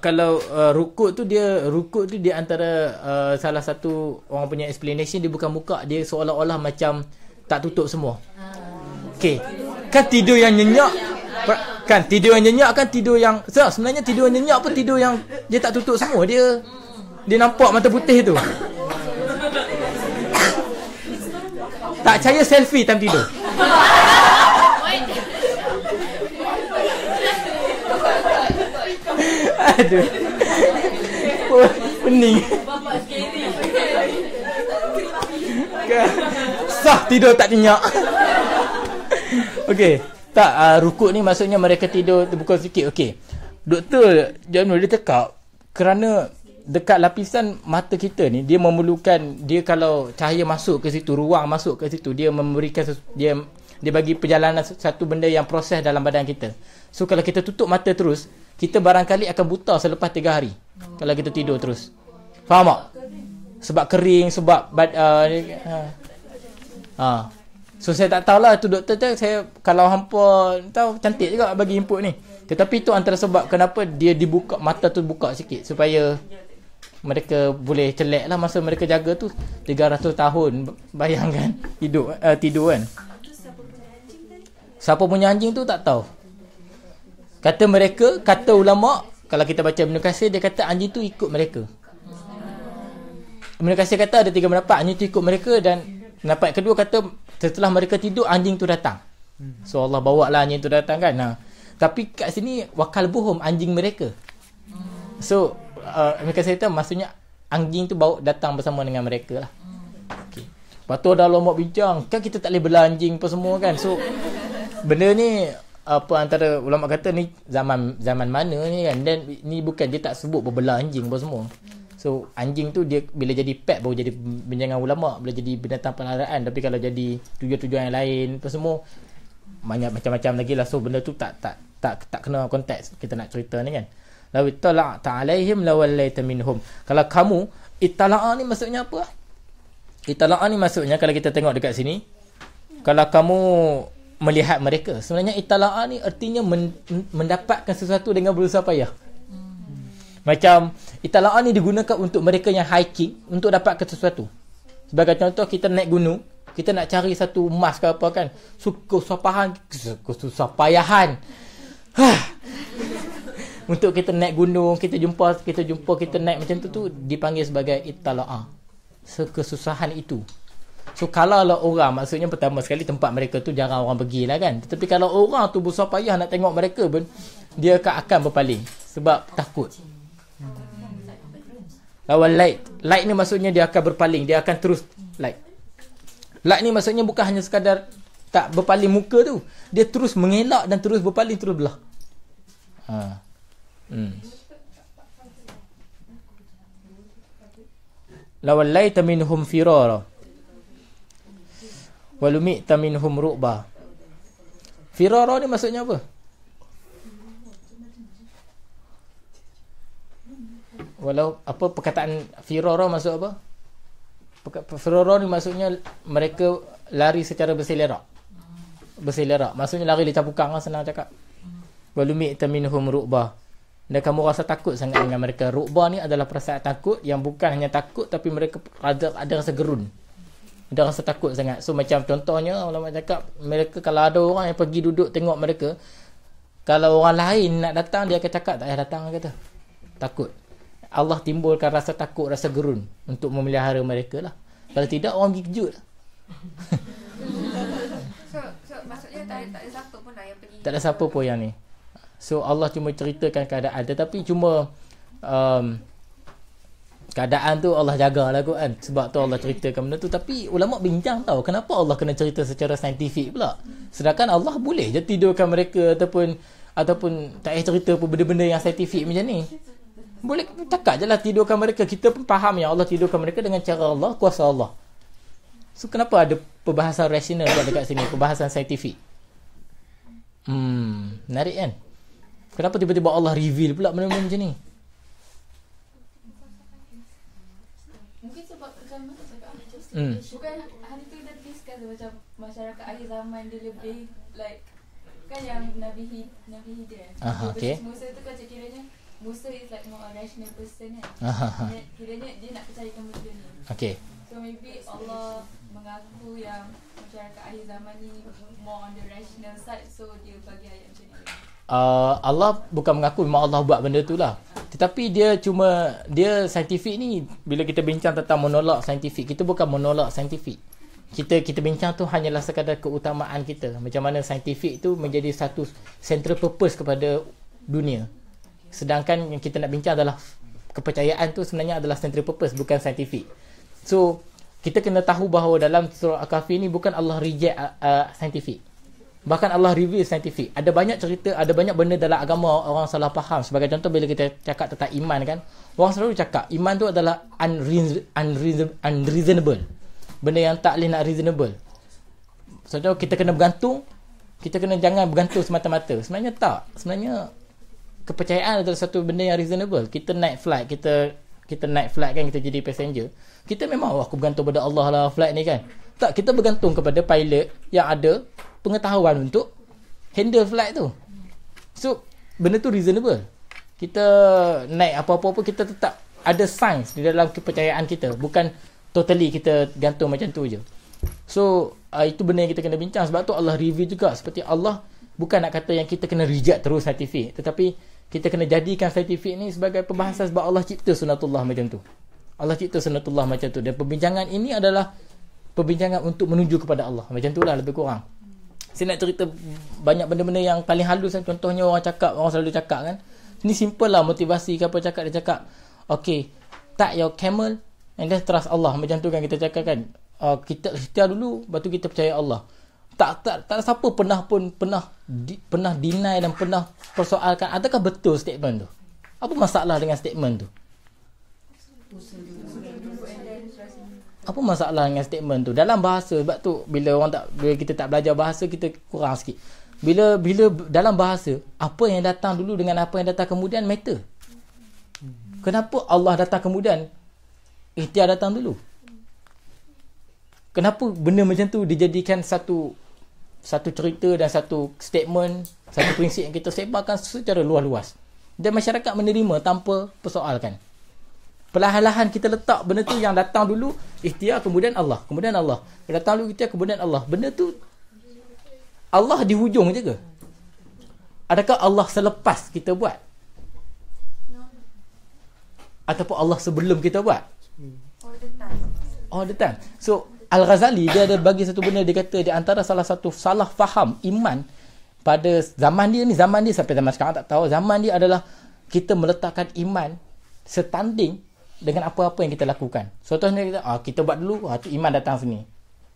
Kalau rukuk tu dia antara salah satu orang punya explanation, dia bukan buka, dia seolah-olah macam tak tutup semua. Okey. Kan tidur yang nyenyak, kan tidur yang nyenyak kan tidur yang sebenarnya tidur yang nyenyak pun tidur yang dia tak tutup semua, dia nampak mata putih tu. Tak percaya selfie time tidur. Aduh. Pening. Sah tidur tak nyenyak. Okey. Tak, rukuk ni maksudnya mereka tidur terbuka sikit. Okey. Doktor Janul dia cakap kerana dekat lapisan mata kita ni, dia memerlukan, dia kalau cahaya masuk ke situ, ruang masuk ke situ, dia memberikan dia bagi perjalanan satu benda yang proses dalam badan kita. So kalau kita tutup mata terus, kita barangkali akan buta selepas 3 hari kalau kita tidur terus. Faham tak? Sebab kering, sebab so saya tak tahulah tu doktor tu, saya kalau hampa tahu cantik juga bagi input ni. Tetapi itu antara sebab kenapa dia dibuka, mata tu buka sikit supaya mereka boleh celak lah masa mereka jaga tu 300 tahun. Bayangkan tidur kan. Siapa punya anjing tu tak tahu. Kata ulama, kalau kita baca Ibn Katsir, dia kata anjing tu ikut mereka. Ibn Katsir kata ada 3 pendapat, anjing tu ikut mereka, dan pendapat kedua kata setelah mereka tidur anjing tu datang. So Allah bawa lah anjing tu datang kan. Tapi kat sini wakalbuhum, anjing mereka. So mereka kata maksudnya anjing tu bawa datang bersama dengan mereka lah. Okay. Lepas tu dah lama bincang, kan kita tak boleh bela anjing apa semua kan. So benda ni apa antara ulama kata ni zaman mana ni kan, dan ni bukan, dia tak sebut berbelah anjing apa semua. So anjing tu dia bila jadi pet baru jadi binatang ulama, bila jadi binatang peliharaan. Tapi kalau jadi tujuan-tujuan yang lain apa semua, banyak macam-macam lagi lah. So benda tu tak kena konteks kita nak cerita ni kan. Law ittala'ta 'alaihim lawallaita minhum. Kalau kamu, ittala'a ni maksudnya apa? Ittala'a ni maksudnya kalau kita tengok dekat sini, kalau kamu melihat mereka, sebenarnya ittala'a ni artinya mendapatkan sesuatu dengan berusaha payah. Macam ittala'a ni digunakan untuk mereka yang hiking untuk dapatkan sesuatu. Sebagai contoh, kita naik gunung, kita nak cari satu emas ke apa kan, susah payahan untuk kita naik gunung, kita jumpa kita naik macam tu dipanggil sebagai ittala'a, kesusahan itu. So kalau lah orang, maksudnya pertama sekali tempat mereka tu jarang orang pergi lah kan. Tetapi kalau orang tu besar payah nak tengok mereka pun, dia akan berpaling sebab takut. Lawan light ni maksudnya dia akan berpaling, dia akan terus light ni maksudnya bukan hanya sekadar tak berpaling muka tu, dia terus mengelak dan terus berpaling, terus belah. Lawan light minhum firara walumi'ta minhum ru'ba. Firara ni maksudnya apa? Walau apa perkataan firara maksud apa? Firara ni maksudnya mereka lari secara berselerak. Maksudnya lari lecah pukang lah, senang cakap. Walumi'ta minhum ru'ba. Dan kamu rasa takut sangat dengan mereka. Ru'ba ni adalah perasaan takut yang bukan hanya takut, tapi mereka ada rasa gerun. Ada rasa takut sangat. So macam contohnya ulama cakap, mereka kalau ada orang yang pergi duduk tengok mereka, kalau orang lain nak datang, dia akan cakap tak payah datang, kata takut. Allah timbulkan rasa takut, rasa gerun untuk memelihara mereka lah. Kalau tidak, orang pergi kejut lah. So maksudnya tak ada siapa pun lah yang pergi. Tak ada siapa pun yang ni. So Allah cuma ceritakan keadaan, tetapi cuma keadaan tu Allah jagalah kot kan. Sebab tu Allah ceritakan benda tu. Tapi ulama bincang tahu kenapa Allah kena cerita secara saintifik pula. Sedangkan Allah boleh je tidurkan mereka ataupun tak payah cerita pun benda-benda yang saintifik macam ni. Boleh cakap je lah tidurkan mereka. Kita pun faham yang Allah tidurkan mereka dengan cara Allah, kuasa Allah. So kenapa ada perbahasan rasional dekat sini, perbahasan saintifik? Menarik kan? Kenapa tiba-tiba Allah reveal pula benda-benda macam ni? Mungkin sebab macam bukan hari tu dah discuss macam masyarakat akhir zaman dia lebih like kan yang Nabi Hidayah. Okay. Musa tu kan kiranya Musa is like more a rational person kan. Kiranya dia nak percayakan benda ni. Okay. So maybe Allah mengaku yang masyarakat akhir zaman ni more on the rational side, so dia bagi ayat macam ni. Allah bukan mengaku, memang Allah buat benda tu lah. Tetapi dia saintifik ni, bila kita bincang tentang menolak saintifik, kita bukan menolak saintifik. Kita bincang tu hanyalah sekadar keutamaan kita. Macam mana saintifik tu menjadi satu central purpose kepada dunia. Sedangkan yang kita nak bincang adalah kepercayaan tu sebenarnya adalah central purpose, bukan saintifik. So kita kena tahu bahawa dalam surah Al-Kahfi ni bukan Allah reject saintifik. Bahkan Allah reveal saintifik. Ada banyak cerita, ada banyak benda dalam agama orang salah faham. Sebagai contoh, bila kita cakap tentang iman kan, orang selalu cakap iman tu adalah unreasonable. Benda yang tak boleh nak reasonable. Contoh, kita kena bergantung, jangan bergantung semata-mata. Sebenarnya tak. Sebenarnya kepercayaan adalah satu benda yang reasonable. Kita naik flight, kita naik flight kan, kita jadi passenger. Kita memang aku bergantung pada Allah lah flight ni kan. Tak, kita bergantung kepada pilot yang ada pengetahuan untuk handle flight tu. So benda tu reasonable. Kita naik apa-apa pun kita tetap ada sains di dalam kepercayaan kita. Bukan totally kita gantung macam tu je. So itu benda yang kita kena bincang. Sebab tu Allah review juga. Seperti Allah bukan nak kata yang kita kena reject terus saintifik, tetapi kita kena jadikan saintifik ni sebagai perbahasan sebab Allah cipta sunatullah macam tu. Allah cipta sunatullah macam tu. Dan perbincangan ini adalah perbincangan untuk menuju kepada Allah. Macam tu lah lebih kurang. Saya nak cerita banyak benda-benda yang paling halus kan. Contohnya orang selalu cakap kan. Ni simple lah motivasi ke apa cakap. Dia cakap, okay, tak your camel and then trust Allah. Macam tu kan kita cakap kan. Kita ikhtiar dulu, lepas tu kita percaya Allah. tak ada siapa pernah deny dan pernah persoalkan adakah betul statement tu. Apa masalah dengan statement tu? Apa masalah dengan statement tu? Dalam bahasa, sebab tu bila kita tak belajar bahasa, kita kurang sikit. Bila dalam bahasa, apa yang datang dulu dengan apa yang datang kemudian matter. Kenapa Allah datang kemudian, ikhtiar datang dulu? Kenapa benda macam tu dijadikan satu cerita dan satu statement, satu prinsip yang kita sebarkan secara luas-luas dan masyarakat menerima tanpa persoalkan. Perlahan-lahan kita letak benda tu yang datang dulu ikhtiar, kemudian Allah, datang dulu ikhtiar, kemudian Allah. Benda tu Allah di hujung je ke? Adakah Allah selepas kita buat? Ataupun Allah sebelum kita buat? All the time. So Al-Ghazali dia ada bagi satu benda, dia kata di antara salah satu salah faham iman pada zaman dia sampai zaman sekarang tak tahu, zaman dia adalah kita meletakkan iman setanding dengan apa-apa yang kita lakukan. Contohnya kita buat dulu, tu iman datang sini.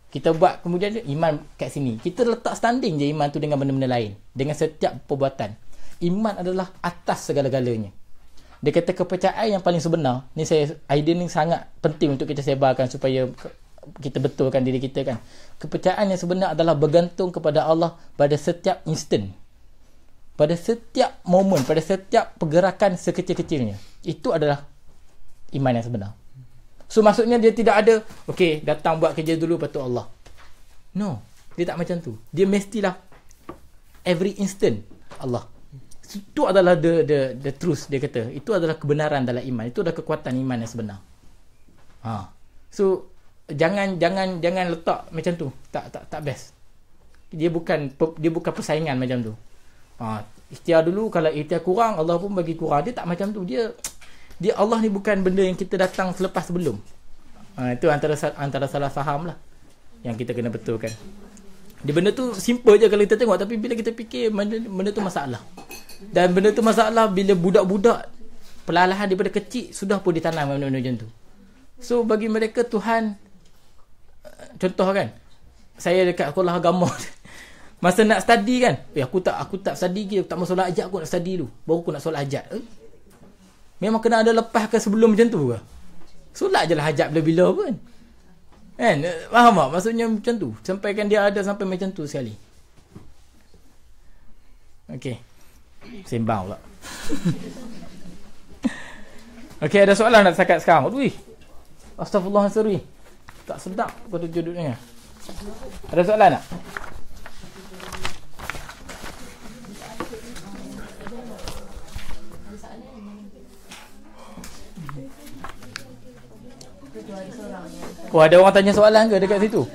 Kita buat kemudian iman kat sini. Kita letak standing je iman tu dengan benda-benda lain, dengan setiap perbuatan. Iman adalah atas segala-galanya. Dia kata kepercayaan yang paling sebenar ni, idea ni sangat penting untuk kita sebarkan supaya kita betulkan diri kita kan. Kepercayaan yang sebenar adalah bergantung kepada Allah pada setiap instant, pada setiap momen, pada setiap pergerakan sekecil-kecilnya. Itu adalah iman yang sebenar. So maksudnya dia tidak ada datang buat kerja dulu lepas tu Allah. No, dia tak macam tu. Dia mestilah every instant Allah. Itu adalah the truth, dia kata. Itu adalah kebenaran dalam iman. Itu adalah kekuatan iman yang sebenar. So jangan letak macam tu. Tak best. Dia bukan persaingan macam tu. Ikhtiar dulu, kalau ikhtiar kurang Allah pun bagi kurang. Dia tak macam tu. Dia Allah ni bukan benda yang kita datang selepas sebelum. Itu antara salah faham lah yang kita kena betulkan. Dia benda tu simple je kalau kita tengok, tapi bila kita fikir benda tu masalah. Dan benda tu masalah bila budak-budak perlahan daripada kecil sudah pun ditanam benda-benda macam tu. So bagi mereka Tuhan, contoh kan, saya dekat sekolah agama masa nak study kan, aku tak study lagi, tak mau solat hajat, aku nak study dulu baru aku nak solat hajat. Memang kena ada lepas ke sebelum macam tu ke? Solat je lah hajat bila-bila pun kan. Faham tak maksudnya macam tu? Sampaikan dia ada sampai macam tu sekali. Sembang pula. Ada soalan nak cakap sekarang? Aduh, astagfirullahaladzim, tak sedap pada duduknya. Ada soalan tak? Ada orang tanya soalan ke dekat situ?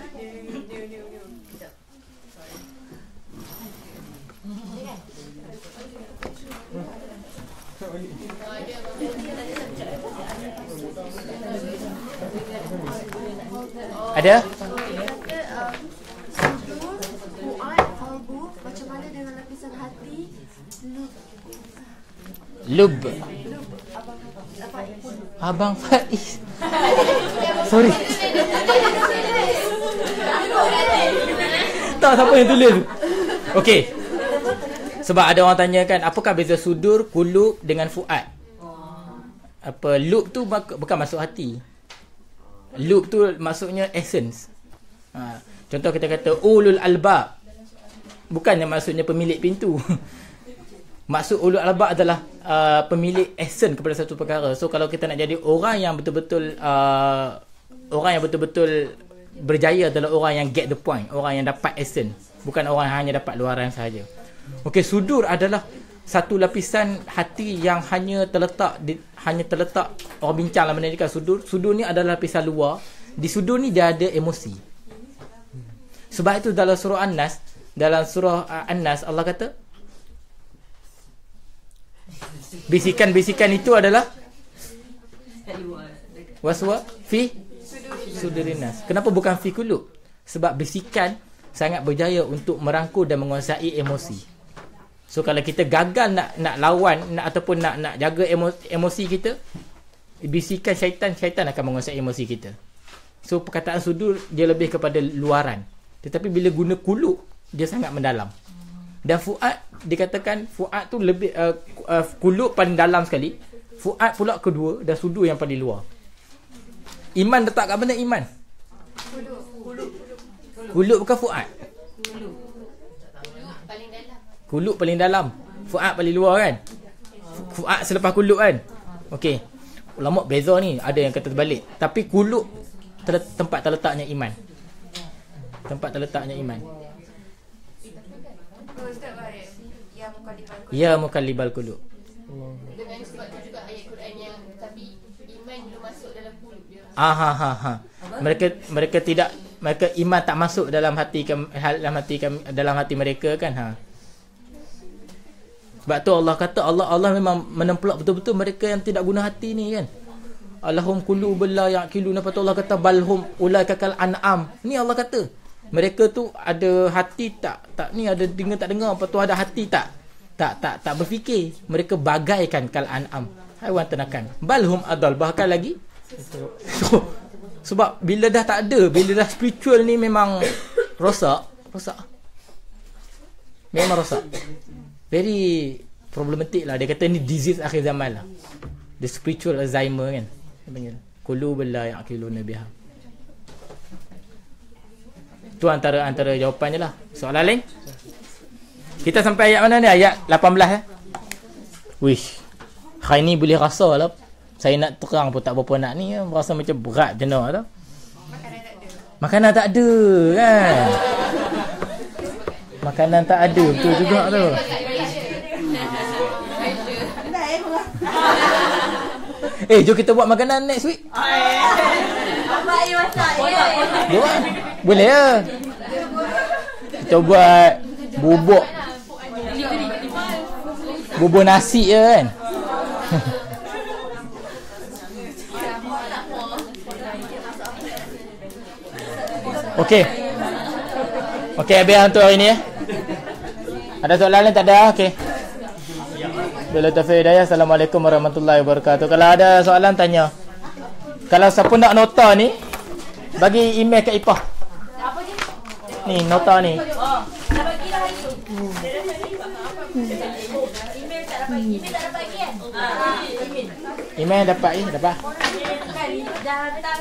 Ada? Macam mana dengan lapisan hati? Lub. Abang Faiz. Sorry. Tak, siapa yang tulis? Sebab ada orang tanya kan, apakah beza sudur, kulub dengan fuad? Lub tu bukan masuk hati. Lub tu maksudnya essence. Contoh kita kata ulul albab, bukannya maksudnya pemilik pintu. Maksud ulul albab adalah pemilik essence kepada satu perkara. So kalau kita nak jadi orang yang betul-betul berjaya adalah orang yang get the point, orang yang dapat essence, bukan orang yang hanya dapat luaran sahaja. Sudur adalah satu lapisan hati yang hanya terletak orang bincang lah menanyakan sudur. Sudur ni adalah lapisan luar. Di sudur ni dia ada emosi. Sebab itu dalam surah An-Nas Allah kata bisikan-bisikan itu adalah waswa fi sudurinas. Kenapa bukan fi kulub? Sebab bisikan sangat berjaya untuk merangkul dan menguasai emosi. So kalau kita gagal nak lawan ataupun nak jaga emosi kita, bisikan syaitan akan menguasai emosi kita. So perkataan sudur dia lebih kepada luaran. Tetapi bila guna kulub, dia sangat mendalam. Dan fuad, dikatakan fuad tu lebih kulub paling dalam sekali, fuad pula kedua, dan sudur yang paling luar. Iman letak kat mana iman? Kulub bukan fuad. Kulub paling dalam, fuad paling luar kan. Fuad selepas kulub kan. Okey, ulama beza ni, ada yang kata terbalik. Tapi kulub tempat terletaknya iman. Tempat terletaknya iman. Ya mukallibal qulub. Dengan sebab tu juga ayat Quran yang tapi iman belum masuk dalam qulub dia. Mereka tidak, mereka iman tak masuk dalam hati dalam hati mereka kan. Sebab tu Allah kata, Allah memang menempelak betul-betul mereka yang tidak guna hati ni kan. Allahum qulubul la yaqiluna. Lepas tu Allah kata balhum ulaika kal an'am. Ni Allah kata mereka tu ada hati tak ni, ada dengar tak dengar. Lepas tu ada hati tak berfikir. Mereka bagaikan kal an'am, haiwan ternakan. Balhum adal, bahkan lagi. Sebab bila dah tak ada, bila dah spiritual ni memang rosak. Memang rosak. Very problematic lah. Dia kata ni disease akhir zaman lah. The spiritual Alzheimer kan. Dia panggil qulubul la yaqiluna biha. Tu antara jawapannya lah. Soalan lain? Kita sampai ayat mana ni? Ayat 18 Wish. Hari ni boleh rasa lah. Saya nak terang pun tak berapa nak ni. Rasa macam berat jenak tu. Makanan tak ada kan. Makanan tak ada. Betul juga tu. Jom kita buat makanan next week. Bapak air masak. Boleh ya. Kita buat bubur nasi je kan. Okey, habis untuk hari ni. Ada soalan lain tak ada? Okey. Bila Taufiq Hidayah. Assalamualaikum warahmatullahi wabarakatuh. Kalau ada soalan tanya. Kalau siapa nak nota ni, bagi email kat Ipah. Ni nota ni. Dah bagi dah hari tu. Email tak dapat lagi kan? Email dapat. Kan dah tak